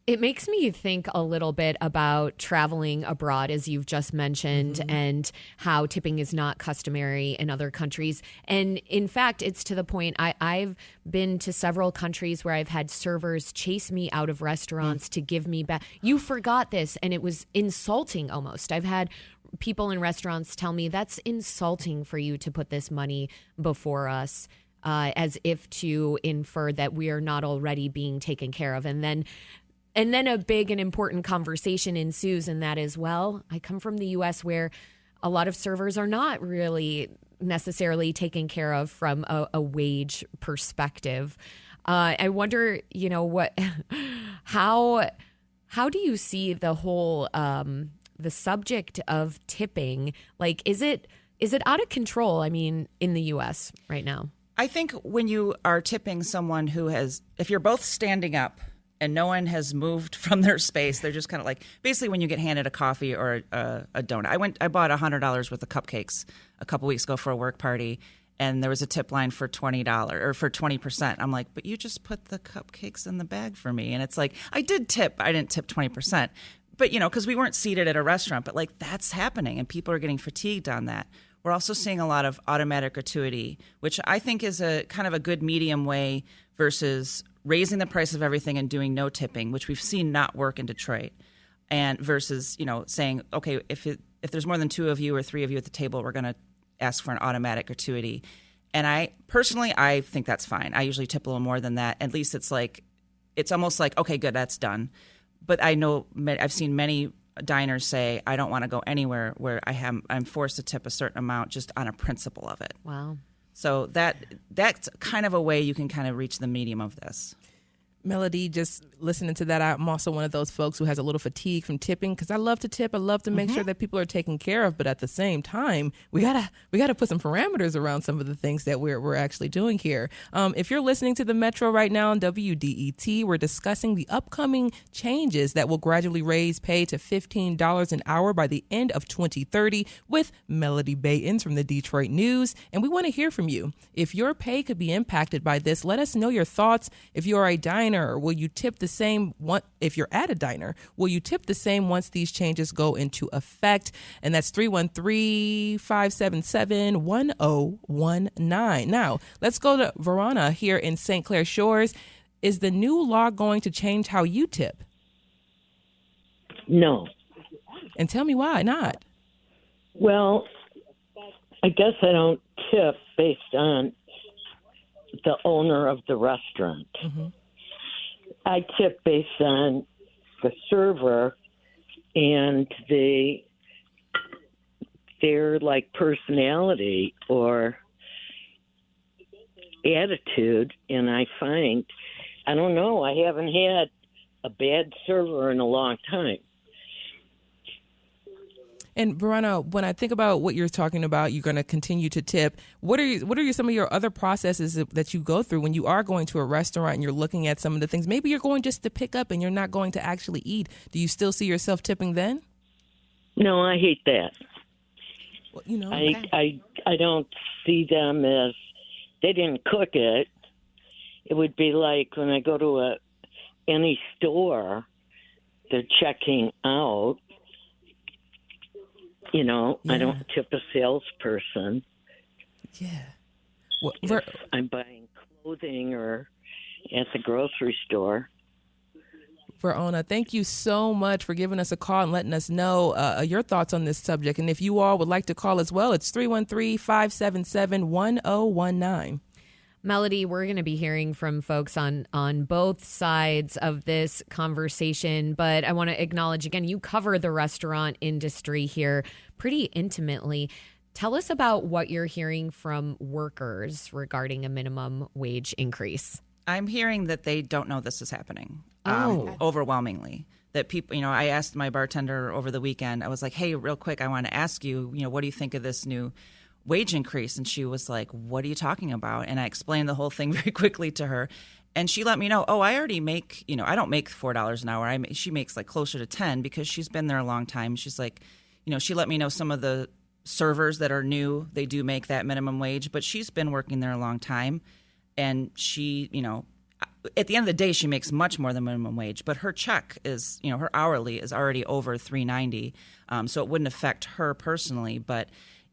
It makes me think a little bit about traveling abroad, as you've just mentioned, and how tipping is not customary in other countries. And in fact, it's to the point I've been to several countries where I've had servers chase me out of restaurants to give me back. You forgot this, and it was insulting almost. I've had people in restaurants tell me that's insulting for you to put this money before us, as if to infer that we are not already being taken care of. And then a big and important conversation ensues, and that is, well, I come from the U.S. where a lot of servers are not really necessarily taken care of from a wage perspective. I wonder, how do you see the whole the subject of tipping? Like, is it Is it out of control? I mean, in the U.S. right now? I think when you are tipping someone who has, if you're both standing up and no one has moved from their space, they're just kind of like, basically when you get handed a coffee or a donut. I bought $100 worth of cupcakes a couple weeks ago for a work party, and there was a tip line for $20 or for 20%. I'm like, but you just put the cupcakes in the bag for me. And it's like, I did tip. I didn't tip 20%. But, because we weren't seated at a restaurant. But, like, that's happening, and people are getting fatigued on that. We're also seeing a lot of automatic gratuity, which I think is a kind of a good medium way versus raising the price of everything and doing no tipping, which we've seen not work in Detroit, and versus, saying, okay, if there's more than 2 of you or 3 of you at the table, we're going to ask for an automatic gratuity. And I think that's fine. I usually tip a little more than that. At least it's almost like, okay, good, that's done. But I know I've seen many diners say, I don't want to go anywhere where I'm forced to tip a certain amount just on a principle of it. Wow. So that's kind of a way you can kind of reach the medium of this. Melody, just listening to that, I'm also one of those folks who has a little fatigue from tipping because I love to tip. I love to make sure that people are taken care of. But at the same time, we gotta put some parameters around some of the things that we're actually doing here. If you're listening to the Metro right now on WDET, we're discussing the upcoming changes that will gradually raise pay to $15 an hour by the end of 2030 with Melody Baytons from the Detroit News. And we want to hear from you. If your pay could be impacted by this, let us know your thoughts. If you're a diner, will you tip the same if you're at a diner? Will you tip the same once these changes go into effect? And that's 313-577-1019. Now, let's go to Verona here in St. Clair Shores. Is the new law going to change how you tip? No. And tell me why not. Well, I guess I don't tip based on the owner of the restaurant. Mm-hmm. I tip based on the server and their like personality or attitude. And I find, I don't know, I haven't had a bad server in a long time. And Verona, when I think about what you're talking about, you're going to continue to tip. What are some of your other processes that you go through when you are going to a restaurant and you're looking at some of the things? Maybe you're going just to pick up and you're not going to actually eat. Do you still see yourself tipping then? No, I hate that. Well, I don't see them as they didn't cook it. It would be like when I go to any store, they're checking out. Yeah. I don't tip a salesperson. Yeah. If I'm buying clothing or at the grocery store. Verona, thank you so much for giving us a call and letting us know your thoughts on this subject. And if you all would like to call as well, it's 313-577-1019. Melody, we're going to be hearing from folks on both sides of this conversation, but I want to acknowledge again, you cover the restaurant industry here pretty intimately. Tell us about what you're hearing from workers regarding a minimum wage increase. I'm hearing that they don't know this is happening. Overwhelmingly. That people, I asked my bartender over the weekend, I was like, hey, real quick, I want to ask you, what do you think of this new wage increase? And she was like, what are you talking about? And I explained the whole thing very quickly to her. And she let me know, I already make, I don't make $4 an hour. She makes like closer to 10 because she's been there a long time. She's like, she let me know some of the servers that are new, they do make that minimum wage, but she's been working there a long time. And she, at the end of the day, she makes much more than minimum wage, but her check is, her hourly is already over $3.90. So it wouldn't affect her personally, but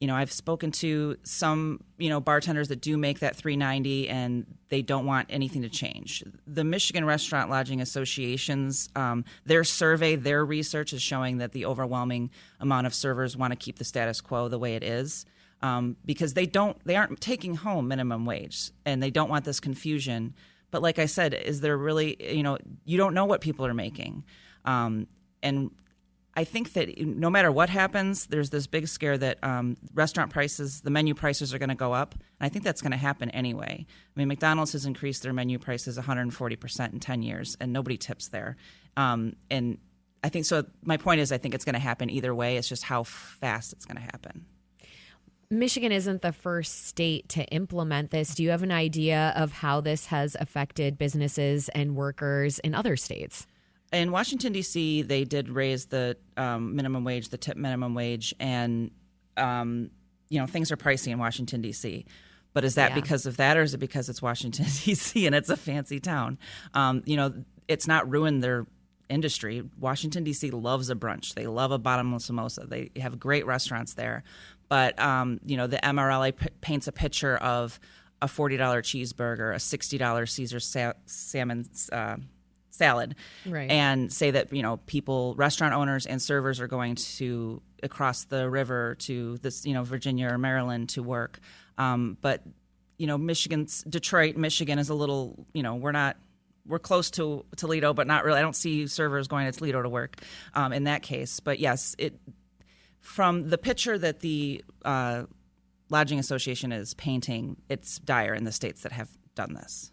I've spoken to some, bartenders that do make that $3.90 and they don't want anything to change. The Michigan Restaurant Lodging Association's, their survey, their research is showing that the overwhelming amount of servers want to keep the status quo the way it is, because they aren't taking home minimum wage and they don't want this confusion. But like I said, is there really, you don't know what people are making. And I think that no matter what happens, there's this big scare that restaurant prices, the menu prices are going to go up. And I think that's going to happen anyway. I mean, McDonald's has increased their menu prices 140% in 10 years, and nobody tips there. And I think so. My point is, I think it's going to happen either way. It's just how fast it's going to happen. Michigan isn't the first state to implement this. Do you have an idea of how this has affected businesses and workers in other states? In Washington, D.C., they did raise the minimum wage, the tip minimum wage, and, things are pricey in Washington, D.C. But is that because of that, or is it because it's Washington, D.C. and it's a fancy town? It's not ruined their industry. Washington, D.C. loves a brunch. They love a bottomless mimosa. They have great restaurants there. But, the MRLA paints a picture of a $40 cheeseburger, a $60 Caesar salmon salad, right, and say that, restaurant owners and servers are going to across the river to this, Virginia or Maryland to work. But, Detroit, Michigan is a little, we're close to Toledo, but not really. I don't see servers going to Toledo to work in that case. But yes, from the picture that the Lodging Association is painting, it's dire in the states that have done this.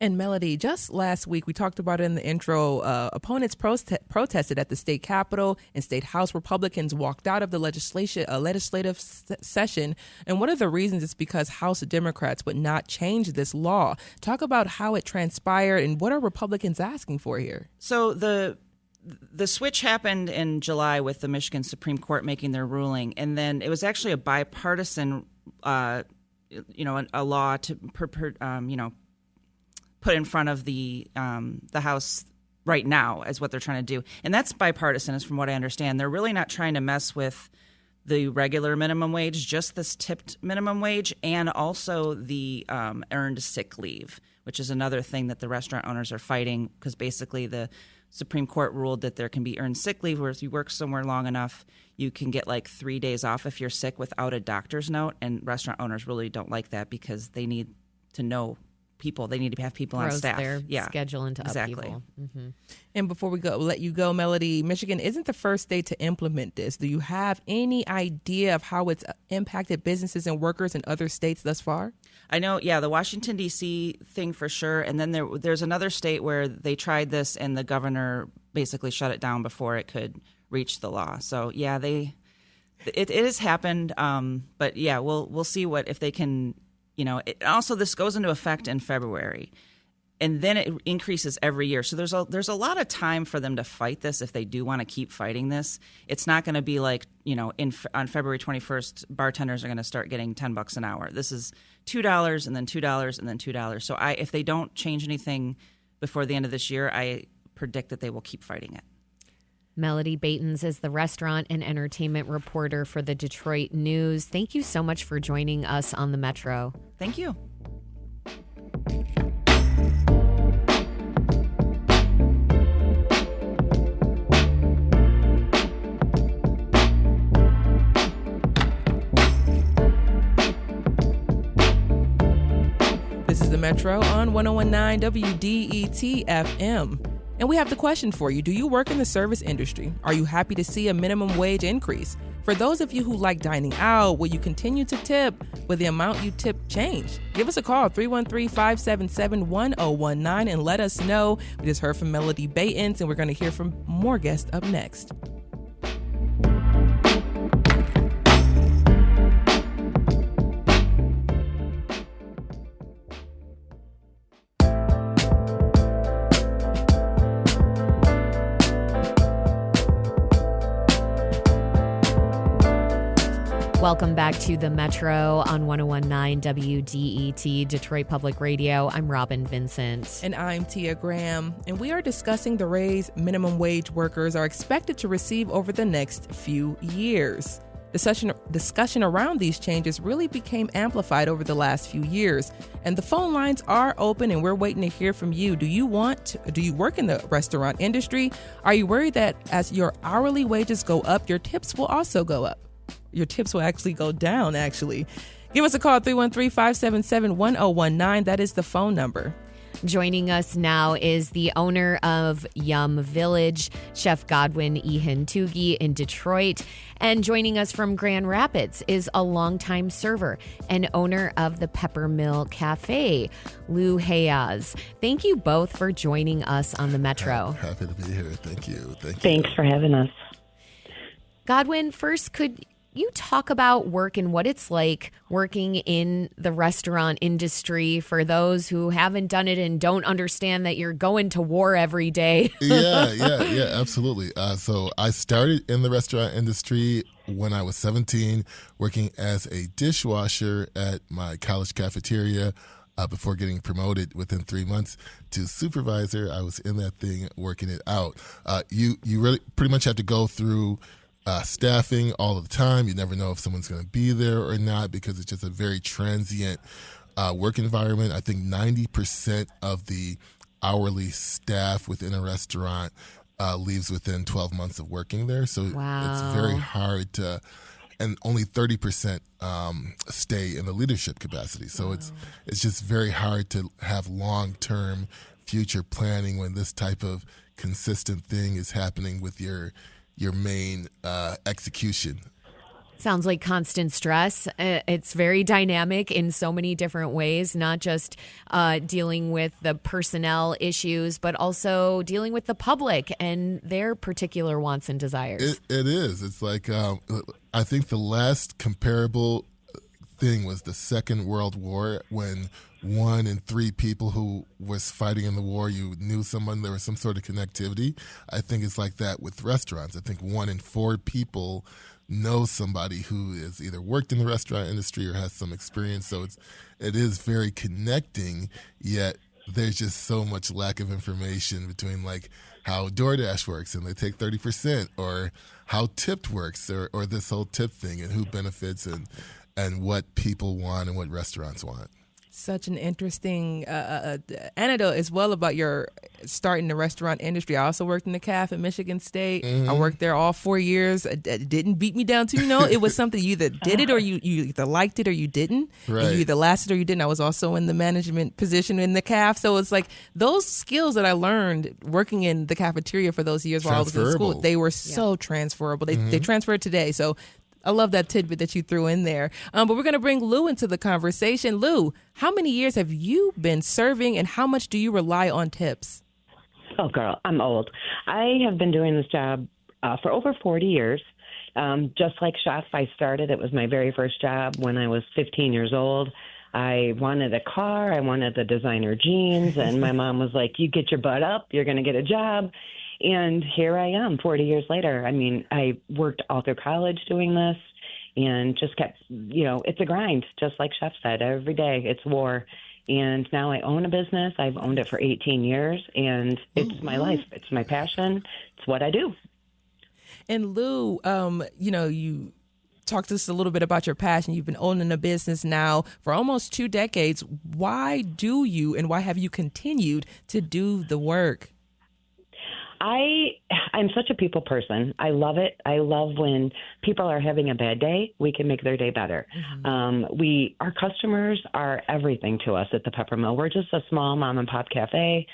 And Melody, just last week, we talked about it in the intro, opponents protested at the state capitol and state house. Republicans walked out of the legislative session. And one of the reasons is because House Democrats would not change this law. Talk about how it transpired and what are Republicans asking for here? So the switch happened in July with the Michigan Supreme Court making their ruling. And then it was actually a bipartisan, a law to, put in front of the House right now as what they're trying to do. And that's bipartisan, is from what I understand. They're really not trying to mess with the regular minimum wage, just this tipped minimum wage, and also the earned sick leave, which is another thing that the restaurant owners are fighting, because basically the Supreme Court ruled that there can be earned sick leave where if you work somewhere long enough, you can get like 3 days off if you're sick without a doctor's note. And restaurant owners really don't like that because they need to know people. They need to have people on staff. Their schedule into upheaval. Mm-hmm. And before we let you go, Melody, Michigan isn't the first state to implement this. Do you have any idea of how it's impacted businesses and workers in other states thus far? I know, the Washington, D.C. thing for sure. And then there's another state where they tried this and the governor basically shut it down before it could reach the law. So, it has happened. But, we'll see if they can. Also this goes into effect in February, and then it increases every year. So there's a lot of time for them to fight this if they do want to keep fighting this. It's not going to be like, on February 21st, bartenders are going to start getting $10 an hour. This is $2 and then $2 and then $2. So if they don't change anything before the end of this year, I predict that they will keep fighting it. Melody Baitens is the restaurant and entertainment reporter for the Detroit News. Thank you so much for joining us on the Metro. Thank you. This is the Metro on 101.9 WDET FM. And we have the question for you. Do you work in the service industry? Are you happy to see a minimum wage increase? For those of you who like dining out, will you continue to tip? Will the amount you tip change? Give us a call, 313-577-1019, and let us know. We just heard from Melody Baitens, and we're going to hear from more guests up next. Welcome back to the Metro on 101.9 WDET, Detroit Public Radio. I'm Robin Vincent. And I'm Tia Graham. And we are discussing the raise minimum wage workers are expected to receive over the next few years. Discussion around these changes really became amplified over the last few years. And the phone lines are open and we're waiting to hear from you. Do you work in the restaurant industry? Are you worried that as your hourly wages go up, your tips will also go up? Your tips will actually go down, actually. Give us a call, 313-577-1019. That is the phone number. Joining us now is the owner of Yum Village, Chef Godwin Ihintugi in Detroit. And joining us from Grand Rapids is a longtime server and owner of the Peppermill Cafe, Lou Hayaz. Thank you both for joining us on the Metro. Happy to be here. Thank you. Thanks for having us. Godwin, first, could you talk about work and what it's like working in the restaurant industry for those who haven't done it and don't understand that you're going to war every day? Yeah, absolutely. So I started in the restaurant industry when I was 17, working as a dishwasher at my college cafeteria. Before getting promoted within 3 months to supervisor, I was in that thing working it out. You really pretty much have to go through staffing all the time. You never know if someone's going to be there or not because it's just a very transient work environment. I think 90% of the hourly staff within a restaurant leaves within 12 months of working there. So It's very hard to, and only 30% stay in the leadership capacity. So it's just very hard to have long-term future planning when this type of consistent thing is happening with your main execution. Sounds like constant stress. It's very dynamic in so many different ways, not just dealing with the personnel issues, but also dealing with the public and their particular wants and desires. It is. It's like, I think the last comparable thing was the Second World War, when 1 in 3 people who was fighting in the war, you knew someone, there was some sort of connectivity. I think it's like that with restaurants. I think 1 in 4 people know somebody who has either worked in the restaurant industry or has some experience. So it is very connecting, yet there's just so much lack of information between like how DoorDash works and they take 30%, or how Tipped works, or this whole tip thing and who benefits and what people want and what restaurants want. Such an interesting anecdote as well about your start in the restaurant industry. I also worked in the caf at Michigan State. I worked there all 4 years. It didn't beat me down too, it was something you either did it or you either liked it or you didn't. Right. And you either lasted or you didn't. I was also in the management position in the caf. So it's like those skills that I learned working in the cafeteria for those years while I was in school, they were so transferable. They transferred today. So I love that tidbit that you threw in there. But we're going to bring Lou into the conversation. Lou, how many years have you been serving and how much do you rely on tips? Oh, girl, I'm old. I have been doing this job for over 40 years. Just like chef, I started. It was my very first job when I was 15 years old. I wanted a car. I wanted the designer jeans. And my mom was like, you get your butt up. You're going to get a job. And here I am 40 years later. I mean, I worked all through college doing this and just kept, it's a grind, just like Chef said. Every day it's war. And now I own a business. I've owned it for 18 years, and it's my life. It's my passion. It's what I do. And Lou, you talked to us a little bit about your passion. You've been owning a business now for almost 2 decades. Why do you and why have you continued to do the work? I'm such a people person. I love it. I love when people are having a bad day, we can make their day better. Our customers are everything to us at the Peppermill. We're just a small mom and pop cafe.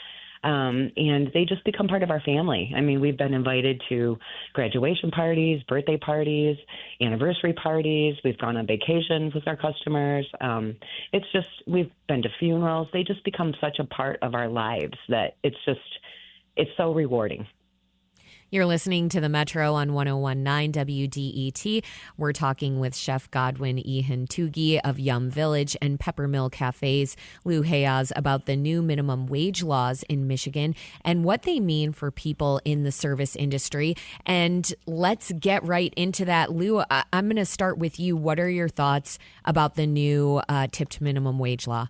And they just become part of our family. I mean, we've been invited to graduation parties, birthday parties, anniversary parties. We've gone on vacations with our customers. It's just, we've been to funerals. They just become such a part of our lives that it's so rewarding. You're listening to the Metro on 101.9 WDET. We're talking with Chef Godwin Ihantougi of Yum Village and Peppermill Cafes, Lou Hayaz, about the new minimum wage laws in Michigan and what they mean for people in the service industry. And let's get right into that. Lou, I'm going to start with you. What are your thoughts about the new tipped minimum wage law?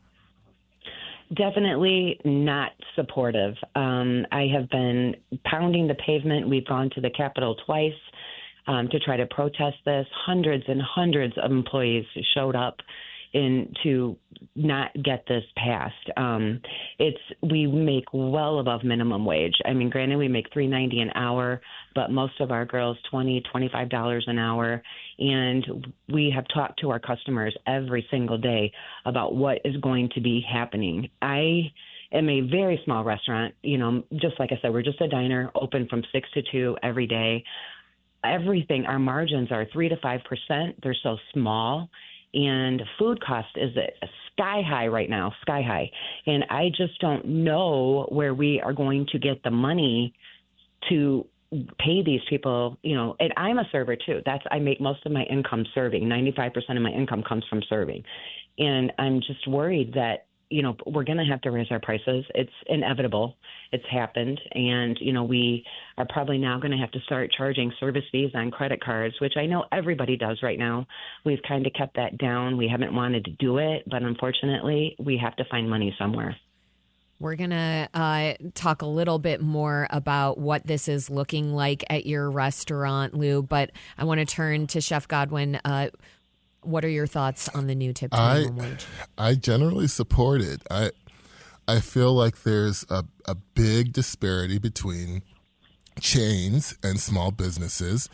Definitely not supportive. I have been pounding the pavement. We've gone to the Capitol twice to try to protest this. Hundreds and hundreds of employees showed up to not get this passed. We make well above minimum wage. I mean, granted, we make $3.90 an hour, but most of our girls $25 an hour. And we have talked to our customers every single day about what is going to be happening. I am a very small restaurant. Just like I said, we're just a diner, open from 6 to 2 every day. Everything, our margins are 3 to 5%. They're so small. And food cost is sky high right now, sky high. And I just don't know where we are going to get the money to pay these people, and I'm a server too. I make most of my income serving. 95% of my income comes from serving. And I'm just worried that, we're going to have to raise our prices. It's inevitable. It's happened. And, we are probably now going to have to start charging service fees on credit cards, which I know everybody does right now. We've kind of kept that down. We haven't wanted to do it, but unfortunately, we have to find money somewhere. We're going to talk a little bit more about what this is looking like at your restaurant, Lou, but I want to turn to Chef Godwin. What are your thoughts on the new tip to minimum wage? I generally support it. I feel like there's a big disparity between chains and small businesses.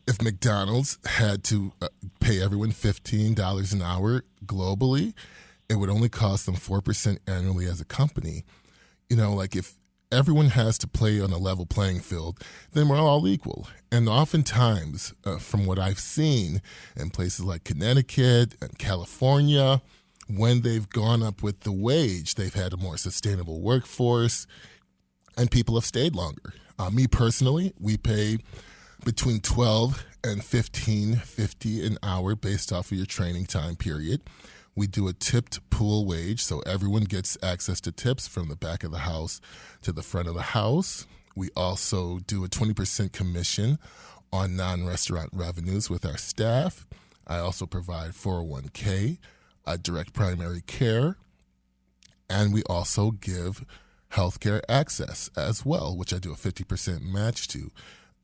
If McDonald's had to pay everyone $15 an hour globally, it would only cost them 4% annually as a company. Like if everyone has to play on a level playing field, then we're all equal. And oftentimes, from what I've seen in places like Connecticut and California, when they've gone up with the wage, they've had a more sustainable workforce and people have stayed longer. Me personally, we pay between $12 and $15.50 an hour based off of your training time period. We do a tipped pool wage, so everyone gets access to tips from the back of the house to the front of the house. We also do a 20% commission on non-restaurant revenues with our staff. I also provide 401k, direct primary care, and we also give healthcare access as well, which I do a 50% match to.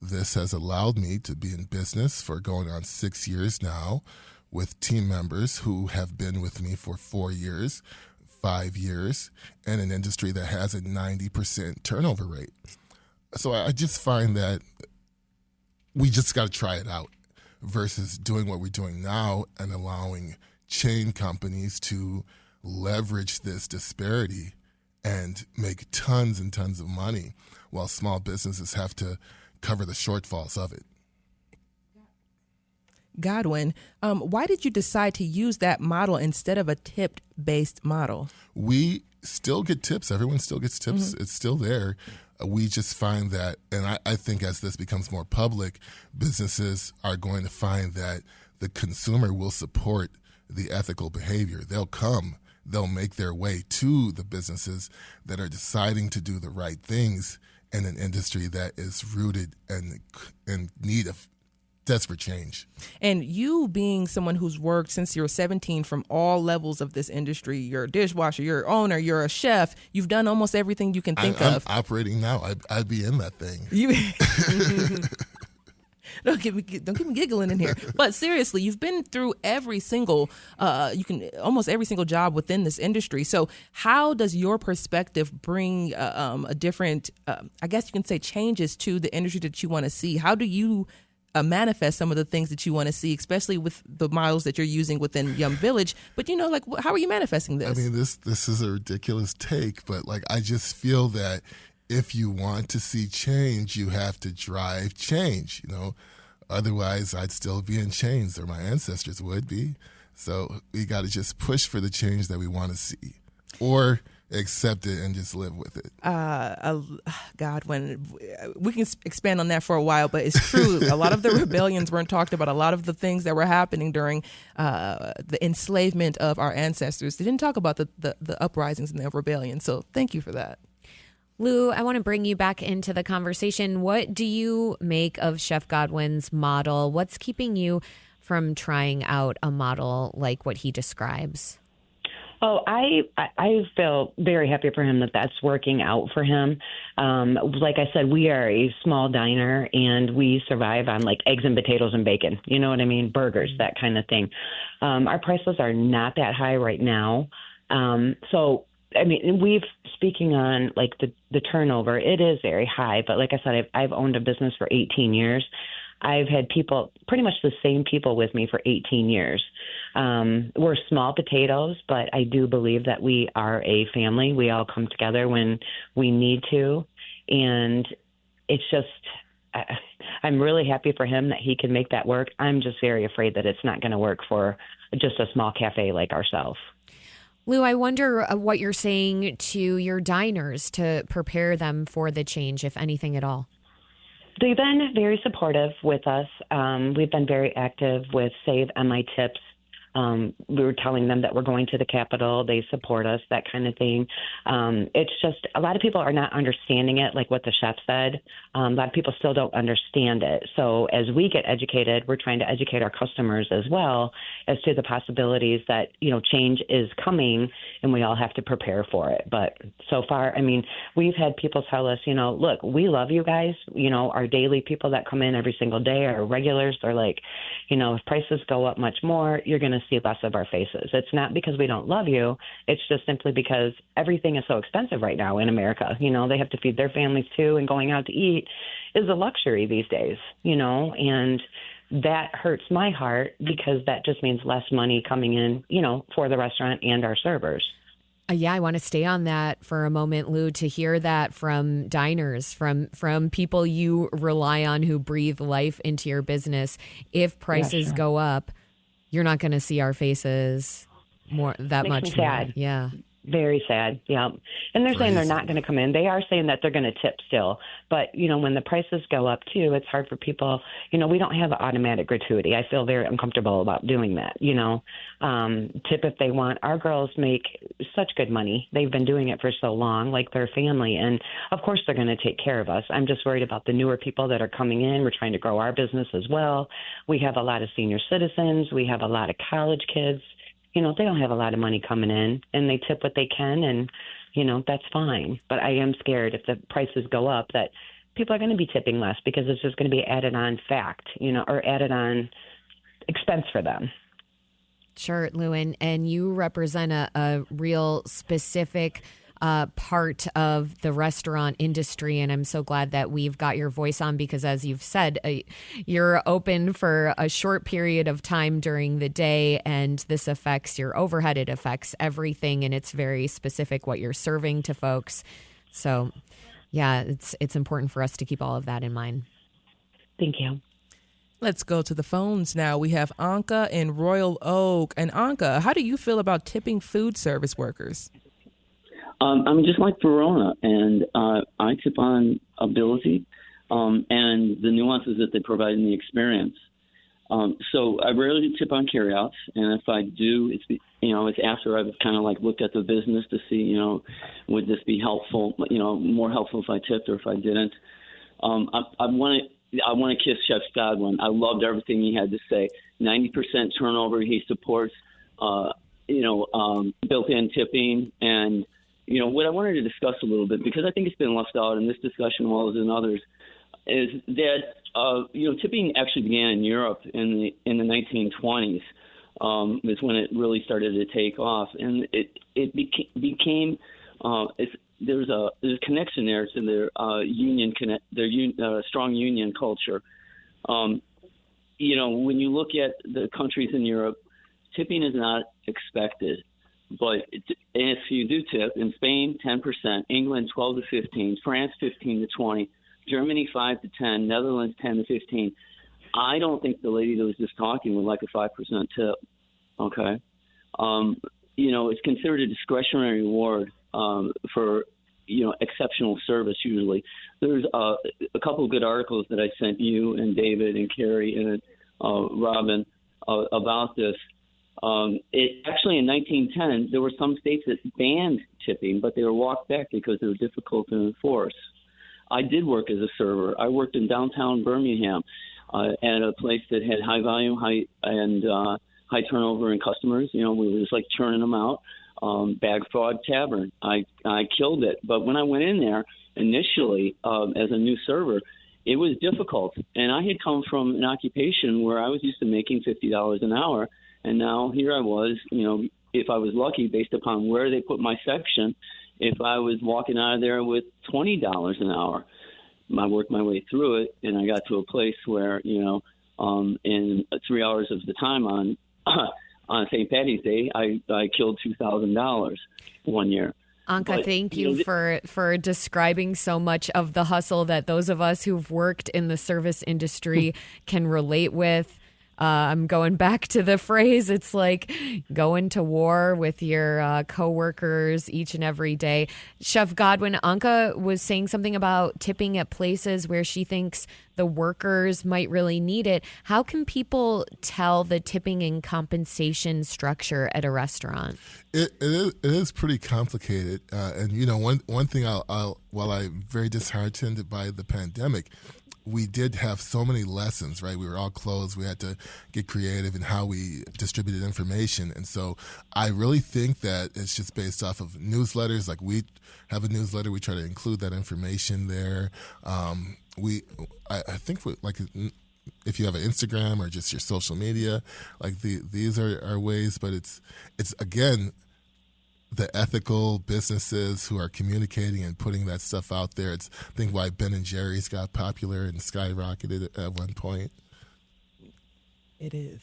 This has allowed me to be in business for going on 6 years now, with team members who have been with me for 4 years, 5 years, and an industry that has a 90% turnover rate. So I just find that we just got to try it out versus doing what we're doing now and allowing chain companies to leverage this disparity and make tons and tons of money while small businesses have to cover the shortfalls of it. Godwin, why did you decide to use that model instead of a tip-based model? We still get tips. Everyone still gets tips. Mm-hmm. It's still there. We just find that, and I think as this becomes more public, businesses are going to find that the consumer will support the ethical behavior. They'll make their way to the businesses that are deciding to do the right things in an industry that is rooted and in need of desperate change. And you being someone who's worked since you were 17 from all levels of this industry, you're a dishwasher, you're an owner, you're a chef, you've done almost everything you can think of. I'm operating now. I'd be in that thing. Don't get me giggling in here. But seriously, you've been through every single, almost every single job within this industry. So how does your perspective bring a different, I guess you can say, changes to the industry that you want to see? How do you manifest some of the things that you want to see, especially with the models that you're using within Yum Village? But how are you manifesting this? I mean, this is a ridiculous take, but I just feel that if you want to see change, you have to drive change. Otherwise I'd still be in chains, or my ancestors would be. So we got to just push for the change that we want to see, or accept it and just live with it. Godwin, we can expand on that for a while, but it's true. A lot of the rebellions weren't talked about. A lot of the things that were happening during the enslavement of our ancestors, they didn't talk about the uprisings and the rebellion. So thank you for that. Lou, I want to bring you back into the conversation. What do you make of Chef Godwin's model? What's keeping you from trying out a model like what he describes? Oh, I feel very happy for him that that's working out for him. Like I said, we are a small diner and we survive on eggs and potatoes and bacon. You know what I mean? Burgers, that kind of thing. Our prices are not that high right now. So, I mean, speaking on the turnover, it is very high. But like I said, I've owned a business for 18 years. I've had people, pretty much the same people with me for 18 years. We're small potatoes, but I do believe that we are a family. We all come together when we need to. And it's just, I'm really happy for him that he can make that work. I'm just very afraid that it's not going to work for just a small cafe like ourselves. Lou, I wonder what you're saying to your diners to prepare them for the change, if anything at all. They've been very supportive with us. We've been very active with Save MI Tips. We were telling them that we're going to the Capitol. They support us, that kind of thing. It's just a lot of people are not understanding it, like what the chef said. A lot of people still don't understand it. So as we get educated, we're trying to educate our customers as well as to the possibilities that, change is coming and we all have to prepare for it. But so far, we've had people tell us, look, we love you guys. Our daily people that come in every single day, our regulars, they're like, if prices go up much more, you're going to see less of our faces. It's not because we don't love you. It's just simply because everything is so expensive right now in America. They have to feed their families too, and going out to eat is a luxury these days, and that hurts my heart because that just means less money coming in, for the restaurant and our servers. Yeah, I want to stay on that for a moment, Lou, to hear that from diners, from people you rely on who breathe life into your business. If prices go up, you're not going to see our faces that much. Makes me sad. Yeah. Very sad. Yeah. And they're saying they're not going to come in. They are saying that they're going to tip still. But, when the prices go up, too, it's hard for people. We don't have automatic gratuity. I feel very uncomfortable about doing that, Tip if they want. Our girls make such good money. They've been doing it for so long, like their family. And, of course, they're going to take care of us. I'm just worried about the newer people that are coming in. We're trying to grow our business as well. We have a lot of senior citizens. We have a lot of college kids. They don't have a lot of money coming in, and they tip what they can, and, that's fine. But I am scared if the prices go up that people are going to be tipping less because it's just going to be added on fact, or added on expense for them. Sure, Lou, and you represent a real specific part of the restaurant industry, and I'm so glad that we've got your voice on because, as you've said, you're open for a short period of time during the day, and this affects your overhead. It affects everything, and it's very specific what you're serving to folks. So, yeah, it's important for us to keep all of that in mind. Thank you. Let's go to the phones now. We have Anka in Royal Oak. And Anka, how do you feel about tipping food service workers? I'm just like Verona, and I tip on ability and the nuances that they provide in the experience. So I rarely tip on carryouts, and if I do, it's after I've kind of like looked at the business to see, would this be helpful, more helpful if I tipped or if I didn't. I want to kiss Chef Godwin. I loved everything he had to say. 90% turnover. He supports, built-in tipping. And, what I wanted to discuss a little bit, because I think it's been left out in this discussion as well as in others, is that, tipping actually began in Europe in the 1920s. Is when it really started to take off. And it became there's a connection there to their strong union culture. When you look at the countries in Europe, tipping is not expected. But if you do tip, in Spain, 10%, England, 12 to 15, France, 15 to 20, Germany, 5 to 10, Netherlands, 10 to 15. I don't think the lady that was just talking would like a 5% tip. Okay. It's considered a discretionary reward for, exceptional service usually. There's a couple of good articles that I sent you and David and Carrie and Robin about this. Actually, in 1910, there were some states that banned tipping, but they were walked back because they were difficult to enforce. I did work as a server. I worked in downtown Birmingham at a place that had high volume, high turnover in customers. We were just like churning them out. Bag Frog Tavern. I killed it. But when I went in there initially as a new server, it was difficult. And I had come from an occupation where I was used to making $50 an hour. And now here I was, if I was lucky, based upon where they put my section, if I was walking out of there with $20 an hour. I worked my way through it, and I got to a place where, in 3 hours of the time on St. Patty's Day, I killed $2,000 one year. Anka, thank you for describing so much of the hustle that those of us who've worked in the service industry can relate with. I'm going back to the phrase. It's like going to war with your coworkers each and every day. Chef Godwin, Anka was saying something about tipping at places where she thinks the workers might really need it. How can people tell the tipping and compensation structure at a restaurant? It is pretty complicated. And, one thing while I'm very disheartened by the pandemic, we did have so many lessons, right? We were all closed. We had to get creative in how we distributed information. And so I really think that it's just based off of newsletters. Like we have a newsletter. We try to include that information there. I think if you have an Instagram or just your social media, like these are ways, but it's again, the ethical businesses who are communicating and putting that stuff out there. It's I think why Ben and Jerry's got popular and skyrocketed at one point. It is.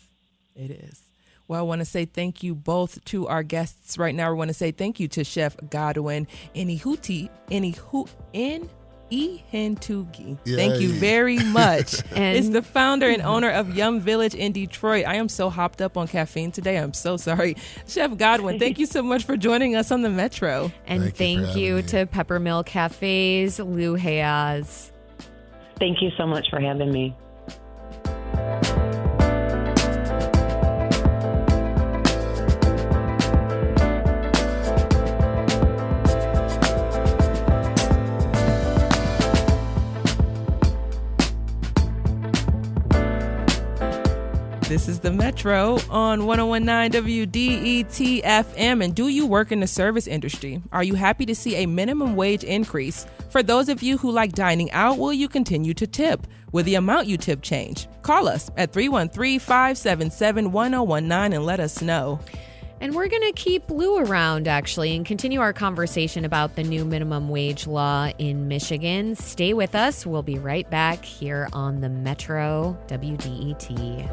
Well, I want to say thank you both to our guests right now. I want to say thank you to Chef Godwin Enihentugi. Thank you very much. And is the founder and owner of Yum Village in Detroit. I am so hopped up on caffeine today. I'm so sorry. Chef Godwin, thank you so much for joining us on the Metro. And thank you to Peppermill Cafe's Lou Hayaz. Thank you so much for having me. This is the Metro on 101.9 WDET FM. And do you work in the service industry? Are you happy to see a minimum wage increase? For those of you who like dining out, will you continue to tip? Will the amount you tip change? Call us at 313-577-1019 and let us know. And we're going to keep Lou around, actually, and continue our conversation about the new minimum wage law in Michigan. Stay with us. We'll be right back here on the Metro WDET.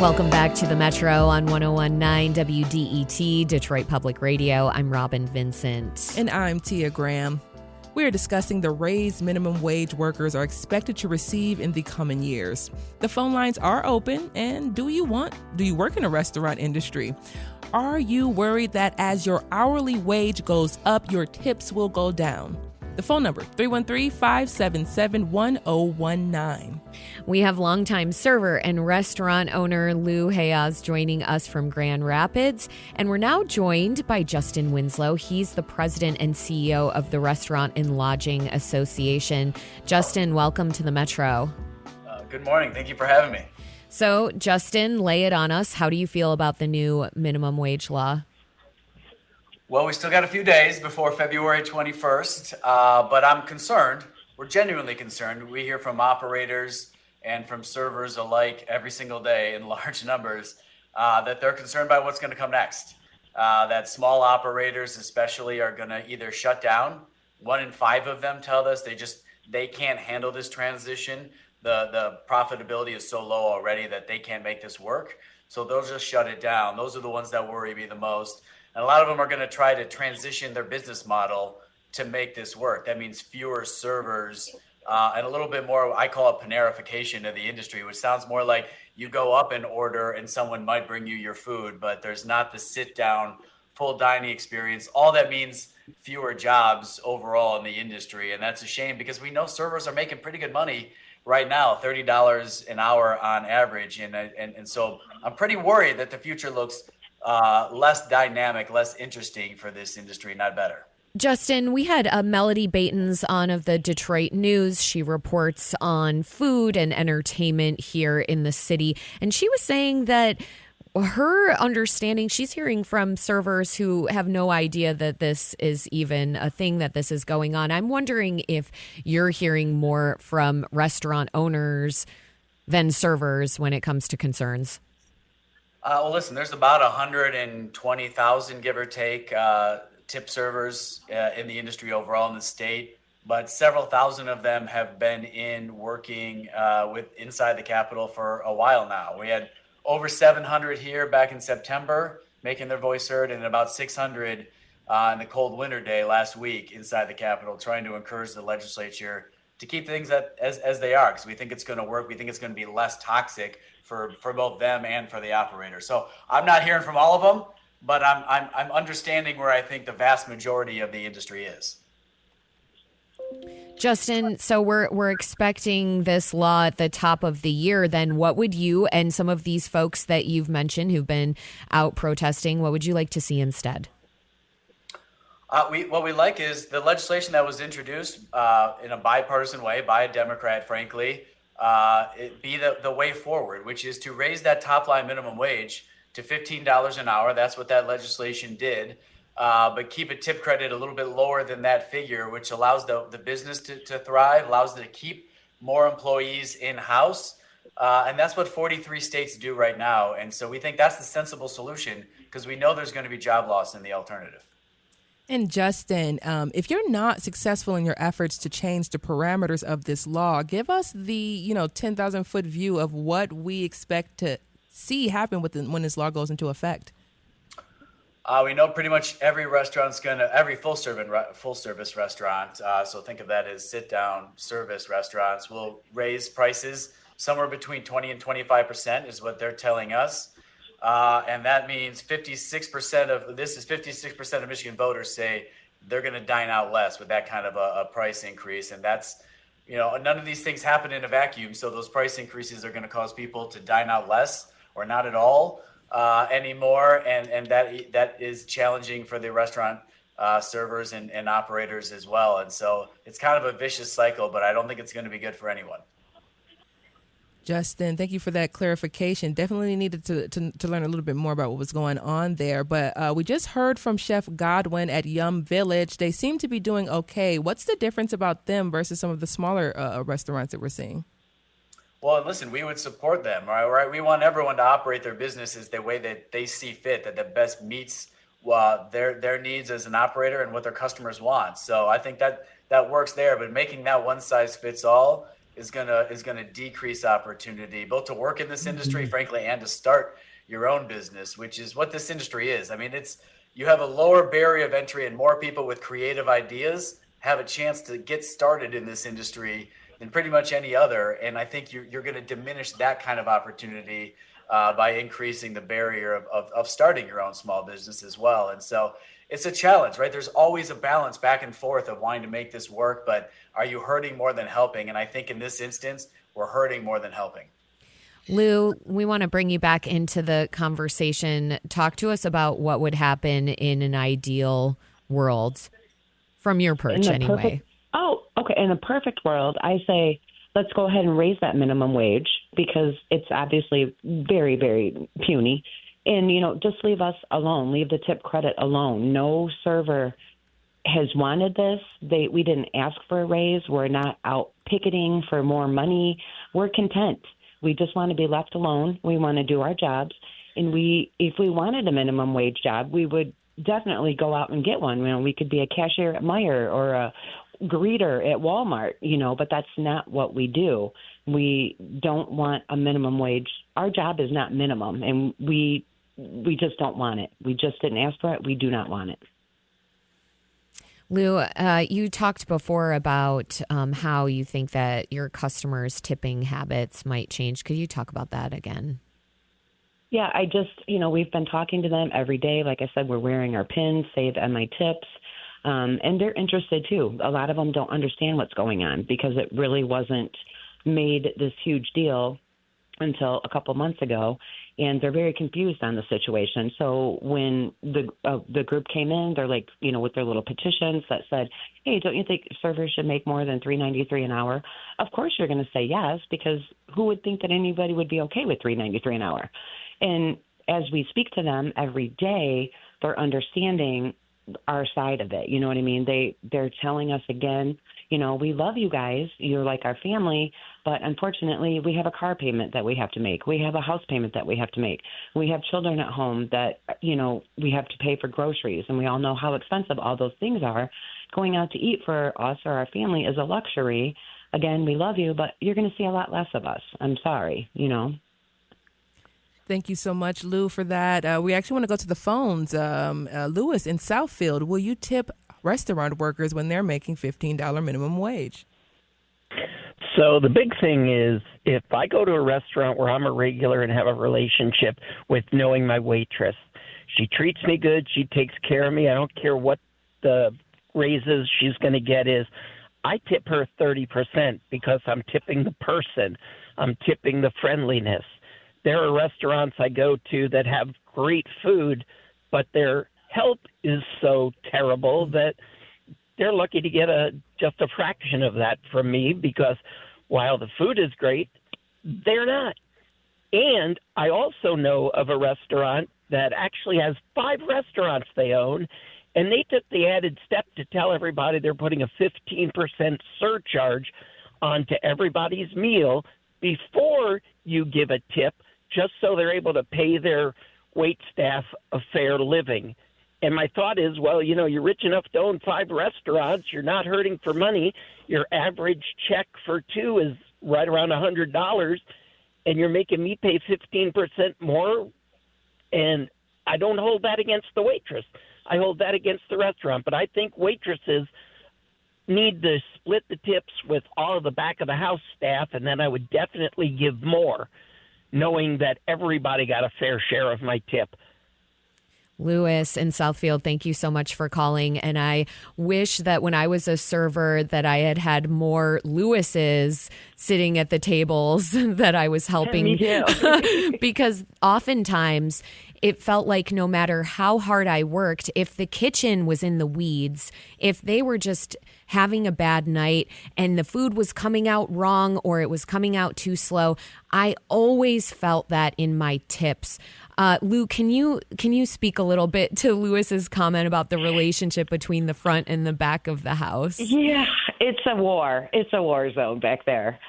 Welcome back to the Metro on 101.9 WDET, Detroit Public Radio. I'm Robin Vincent. And I'm Tia Graham. We are discussing the raised minimum wage workers are expected to receive in the coming years. The phone lines are open. And do you work in a restaurant industry? Are you worried that as your hourly wage goes up, your tips will go down? The phone number, 313-577-1019. We have longtime server and restaurant owner Lou Hayaz joining us from Grand Rapids. And we're now joined by Justin Winslow. He's the president and CEO of the Restaurant and Lodging Association. Justin, welcome to the Metro. Good morning. Thank you for having me. So, Justin, lay it on us. How do you feel about the new minimum wage law? Well, we still got a few days before February 21st, but I'm concerned. We're genuinely concerned. We hear from operators and from servers alike every single day in large numbers that they're concerned by what's going to come next. That small operators especially are going to either shut down. 1 in 5 of them tell us they can't handle this transition. The profitability is so low already that they can't make this work. So they'll just shut it down. Those are the ones that worry me the most. And a lot of them are going to try to transition their business model to make this work. That means fewer servers and a little bit more, I call it panerification of the industry, which sounds more like you go up and order and someone might bring you your food, but there's not the sit down, full dining experience. All that means fewer jobs overall in the industry. And that's a shame because we know servers are making pretty good money right now, $30 an hour on average. And so I'm pretty worried that the future looks less dynamic, less interesting for this industry, not better. Justin, we had Melody Batens on of the Detroit News. She reports on food and entertainment here in the city. And she was saying that her understanding, she's hearing from servers who have no idea that this is even a thing, that this is going on. I'm wondering if you're hearing more from restaurant owners than servers when it comes to concerns. Well, listen, there's about 120,000, give or take, tip servers in the industry overall in the state. but several thousand of them have been in working inside the Capitol for a while now. We had over 700 here back in September making their voice heard, and about 600 on the cold winter day last week inside the Capitol, trying to encourage the legislature to keep things as they are, because we think it's going to work. We think it's going to be less toxic for both them and for the operator. So I'm not hearing from all of them, but I'm understanding where I think the vast majority of the industry is. Justin, so we're expecting this law at the top of the year. Then what would you and some of these folks that you've mentioned who've been out protesting, what would you like to see instead? What we like is the legislation that was introduced in a bipartisan way by a Democrat, frankly, it be the way forward, which is to raise that top line minimum wage to $15 an hour. That's what that legislation did. But keep a tip credit a little bit lower than that figure, which allows the business to thrive, allows them to keep more employees in-house. And that's what 43 states do right now. And so we think that's the sensible solution, because we know there's going to be job loss in the alternative. And Justin, if you're not successful in your efforts to change the parameters of this law, give us the 10,000-foot view of what we expect to see happen when this law goes into effect. We know pretty much every full service restaurant. So think of that as sit down service restaurants will raise prices somewhere between 20 and 25% is what they're telling us. And that means 56% of Michigan voters say they're going to dine out less with that kind of a price increase. And that's, none of these things happen in a vacuum. So those price increases are going to cause people to dine out less or not at all anymore. And that is challenging for the restaurant servers and operators as well. And so it's kind of a vicious cycle, but I don't think it's going to be good for anyone. Justin, thank you for that clarification. Definitely needed to learn a little bit more about what was going on there. But we just heard from Chef Godwin at Yum Village. They seem to be doing okay. What's the difference about them versus some of the smaller restaurants that we're seeing? Well, listen, we would support them, right? We want everyone to operate their businesses the way that they see fit, that the best meets their needs as an operator and what their customers want. So I think that works there. But making that one size fits all is gonna decrease opportunity, both to work in this industry, frankly, and to start your own business, which is what this industry is. I mean, you have a lower barrier of entry, and more people with creative ideas have a chance to get started in this industry than pretty much any other. And I think you're going to diminish that kind of opportunity by increasing the barrier of starting your own small business as well. And so it's a challenge, right? There's always a balance back and forth of wanting to make this work, but are you hurting more than helping? And I think in this instance, we're hurting more than helping. Lou, we want to bring you back into the conversation. Talk to us about what would happen in an ideal world from your perch anyway. Okay. In a perfect world, I say, let's go ahead and raise that minimum wage, because it's obviously very, very puny. And, just leave us alone. Leave the tip credit alone. No server has wanted this. We didn't ask for a raise. We're not out picketing for more money. We're content. We just want to be left alone. We want to do our jobs. And if we wanted a minimum wage job, we would definitely go out and get one. We could be a cashier at Meijer or a greeter at Walmart, but that's not what we do. We don't want a minimum wage. Our job is not minimum, and we just don't want it. We just didn't ask for it. We do not want it. Lou, you talked before about how you think that your customers' tipping habits might change. Could you talk about that again? Yeah, we've been talking to them every day. Like I said, we're wearing our pins, Save MI Tips. And they're interested, too. A lot of them don't understand what's going on, because it really wasn't made this huge deal until a couple months ago, and they're very confused on the situation. So when the group came in, they're like, with their little petitions that said, hey, don't you think servers should make more than $3.93 an hour? Of course you're going to say yes, because who would think that anybody would be okay with $3.93 an hour? And as we speak to them every day, they're understanding our side of it. You know what I mean? They're telling us again, we love you guys. You're like our family, but unfortunately we have a car payment that we have to make. We have a house payment that we have to make. We have children at home that, we have to pay for groceries, and we all know how expensive all those things are. Going out to eat for us or our family is a luxury. Again, we love you, but you're going to see a lot less of us. I'm sorry, Thank you so much, Lou, for that. We actually want to go to the phones. Lewis in Southfield, will you tip restaurant workers when they're making $15 minimum wage? So the big thing is, if I go to a restaurant where I'm a regular and have a relationship with knowing my waitress, she treats me good, she takes care of me, I don't care what the raises she's going to get is, I tip her 30% because I'm tipping the person. I'm tipping the friendliness. There are restaurants I go to that have great food, but their help is so terrible that they're lucky to get just a fraction of that from me, because while the food is great, they're not. And I also know of a restaurant that actually has 5 restaurants they own, and they took the added step to tell everybody they're putting a 15% surcharge onto everybody's meal before you give a tip, just so they're able to pay their wait staff a fair living. And my thought is, well, you're rich enough to own 5 restaurants. You're not hurting for money. Your average check for 2 is right around $100, and you're making me pay 15% more. And I don't hold that against the waitress. I hold that against the restaurant. But I think waitresses need to split the tips with all of the back of the house staff, and then I would definitely give more, knowing that everybody got a fair share of my tip. Lewis in Southfield, thank you so much for calling. And I wish that when I was a server that I had had more Lewises sitting at the tables that I was helping. Me too. Because oftentimes it felt like no matter how hard I worked, if the kitchen was in the weeds, if they were just having a bad night and the food was coming out wrong or it was coming out too slow, I always felt that in my tips. Lou, can you speak a little bit to Lewis's comment about the relationship between the front and the back of the house? Yeah, it's a war. It's a war zone back there.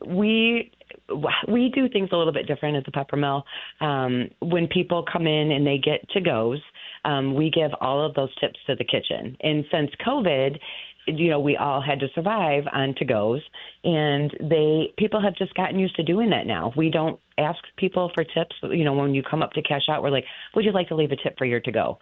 We do things a little bit different at the Pepper Mill. When people come in and they get to-goes, we give all of those tips to the kitchen. And since COVID, we all had to survive on to-goes, and people have just gotten used to doing that now. We don't ask people for tips. When you come up to cash out, we're like, would you like to leave a tip for your to-go?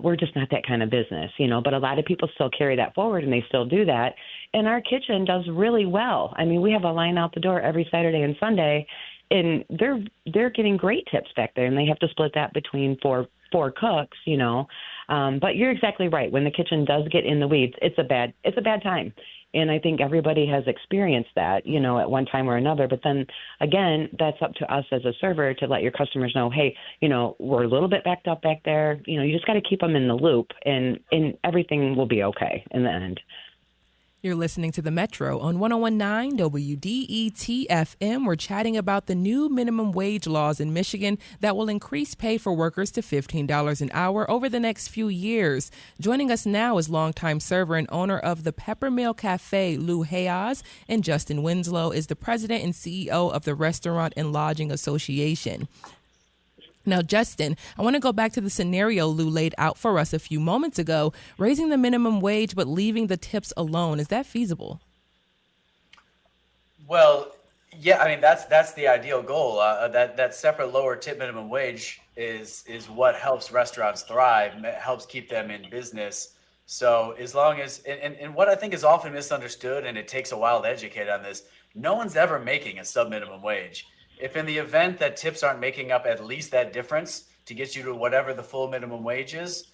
We're just not that kind of business, but a lot of people still carry that forward, and they still do that. And our kitchen does really well. I mean, we have a line out the door every Saturday and Sunday, and they're getting great tips back there, and they have to split that between four cooks, But you're exactly right. When the kitchen does get in the weeds, it's a bad time. And I think everybody has experienced that, at one time or another. But then again, that's up to us as a server to let your customers know, hey, we're a little bit backed up back there. You just got to keep them in the loop, and everything will be okay in the end. You're listening to The Metro on 101.9 WDET-FM. We're chatting about the new minimum wage laws in Michigan that will increase pay for workers to $15 an hour over the next few years. Joining us now is longtime server and owner of the Peppermill Cafe, Lou Hayaz, and Justin Winslow is the president and CEO of the Restaurant and Lodging Association. Now, Justin, I want to go back to the scenario Lou laid out for us a few moments ago, raising the minimum wage but leaving the tips alone. Is that feasible? Well, yeah, I mean, that's the ideal goal. That separate lower tip minimum wage is what helps restaurants thrive, helps keep them in business. So as long as, and what I think is often misunderstood, and it takes a while to educate on this, no one's ever making a sub minimum wage. If in the event that tips aren't making up at least that difference to get you to whatever the full minimum wage is,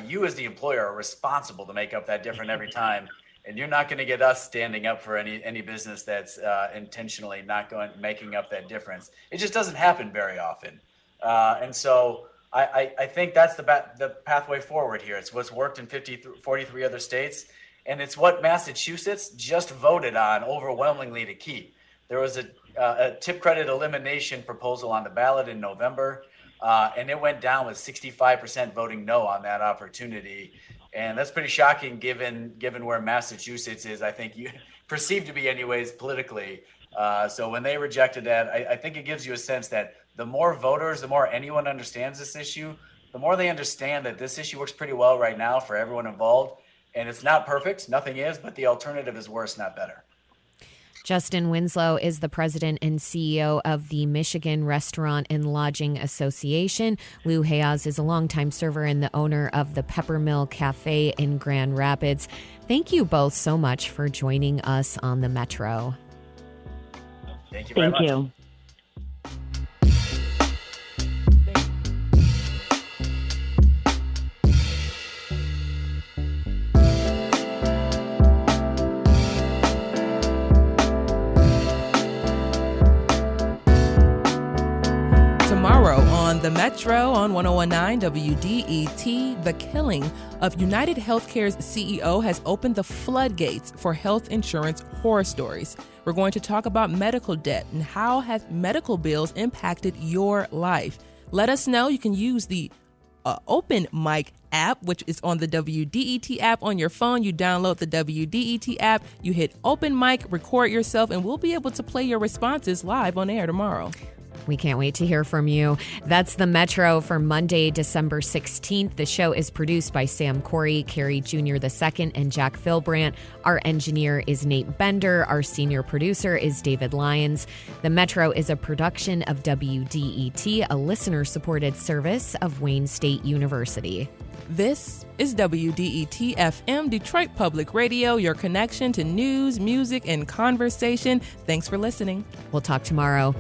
you as the employer are responsible to make up that difference every time. And you're not going to get us standing up for any business that's intentionally not making up that difference. It just doesn't happen very often. And so I think that's the pathway forward here. It's what's worked in 43 other states. And it's what Massachusetts just voted on overwhelmingly to keep. There was a tip credit elimination proposal on the ballot in November. and it went down with 65% voting no on that opportunity. And that's pretty shocking given where Massachusetts is, I think, you perceived to be anyways politically. So when they rejected that, I think it gives you a sense that the more voters, the more anyone understands this issue, the more they understand that this issue works pretty well right now for everyone involved. And it's not perfect, nothing is, but the alternative is worse, not better. Justin Winslow is the president and CEO of the Michigan Restaurant and Lodging Association. Lou Hayes is a longtime server and the owner of the Peppermill Cafe in Grand Rapids. Thank you both so much for joining us on the Metro. Thank you very much. Thank you. Tomorrow on the Metro on 1019 WDET, the killing of United Healthcare's CEO has opened the floodgates for health insurance horror stories. We're going to talk about medical debt and how has medical bills impacted your life. Let us know. You can use the Open Mic app, which is on the WDET app on your phone. You download the WDET app, you hit Open Mic, record yourself, and we'll be able to play your responses live on air tomorrow. We can't wait to hear from you. That's the Metro for Monday, December 16th. The show is produced by Sam Corey, Carrie Jr. II, and Jack Philbrandt. Our engineer is Nate Bender. Our senior producer is David Lyons. The Metro is a production of WDET, a listener-supported service of Wayne State University. This is WDET FM, Detroit Public Radio, your connection to news, music, and conversation. Thanks for listening. We'll talk tomorrow.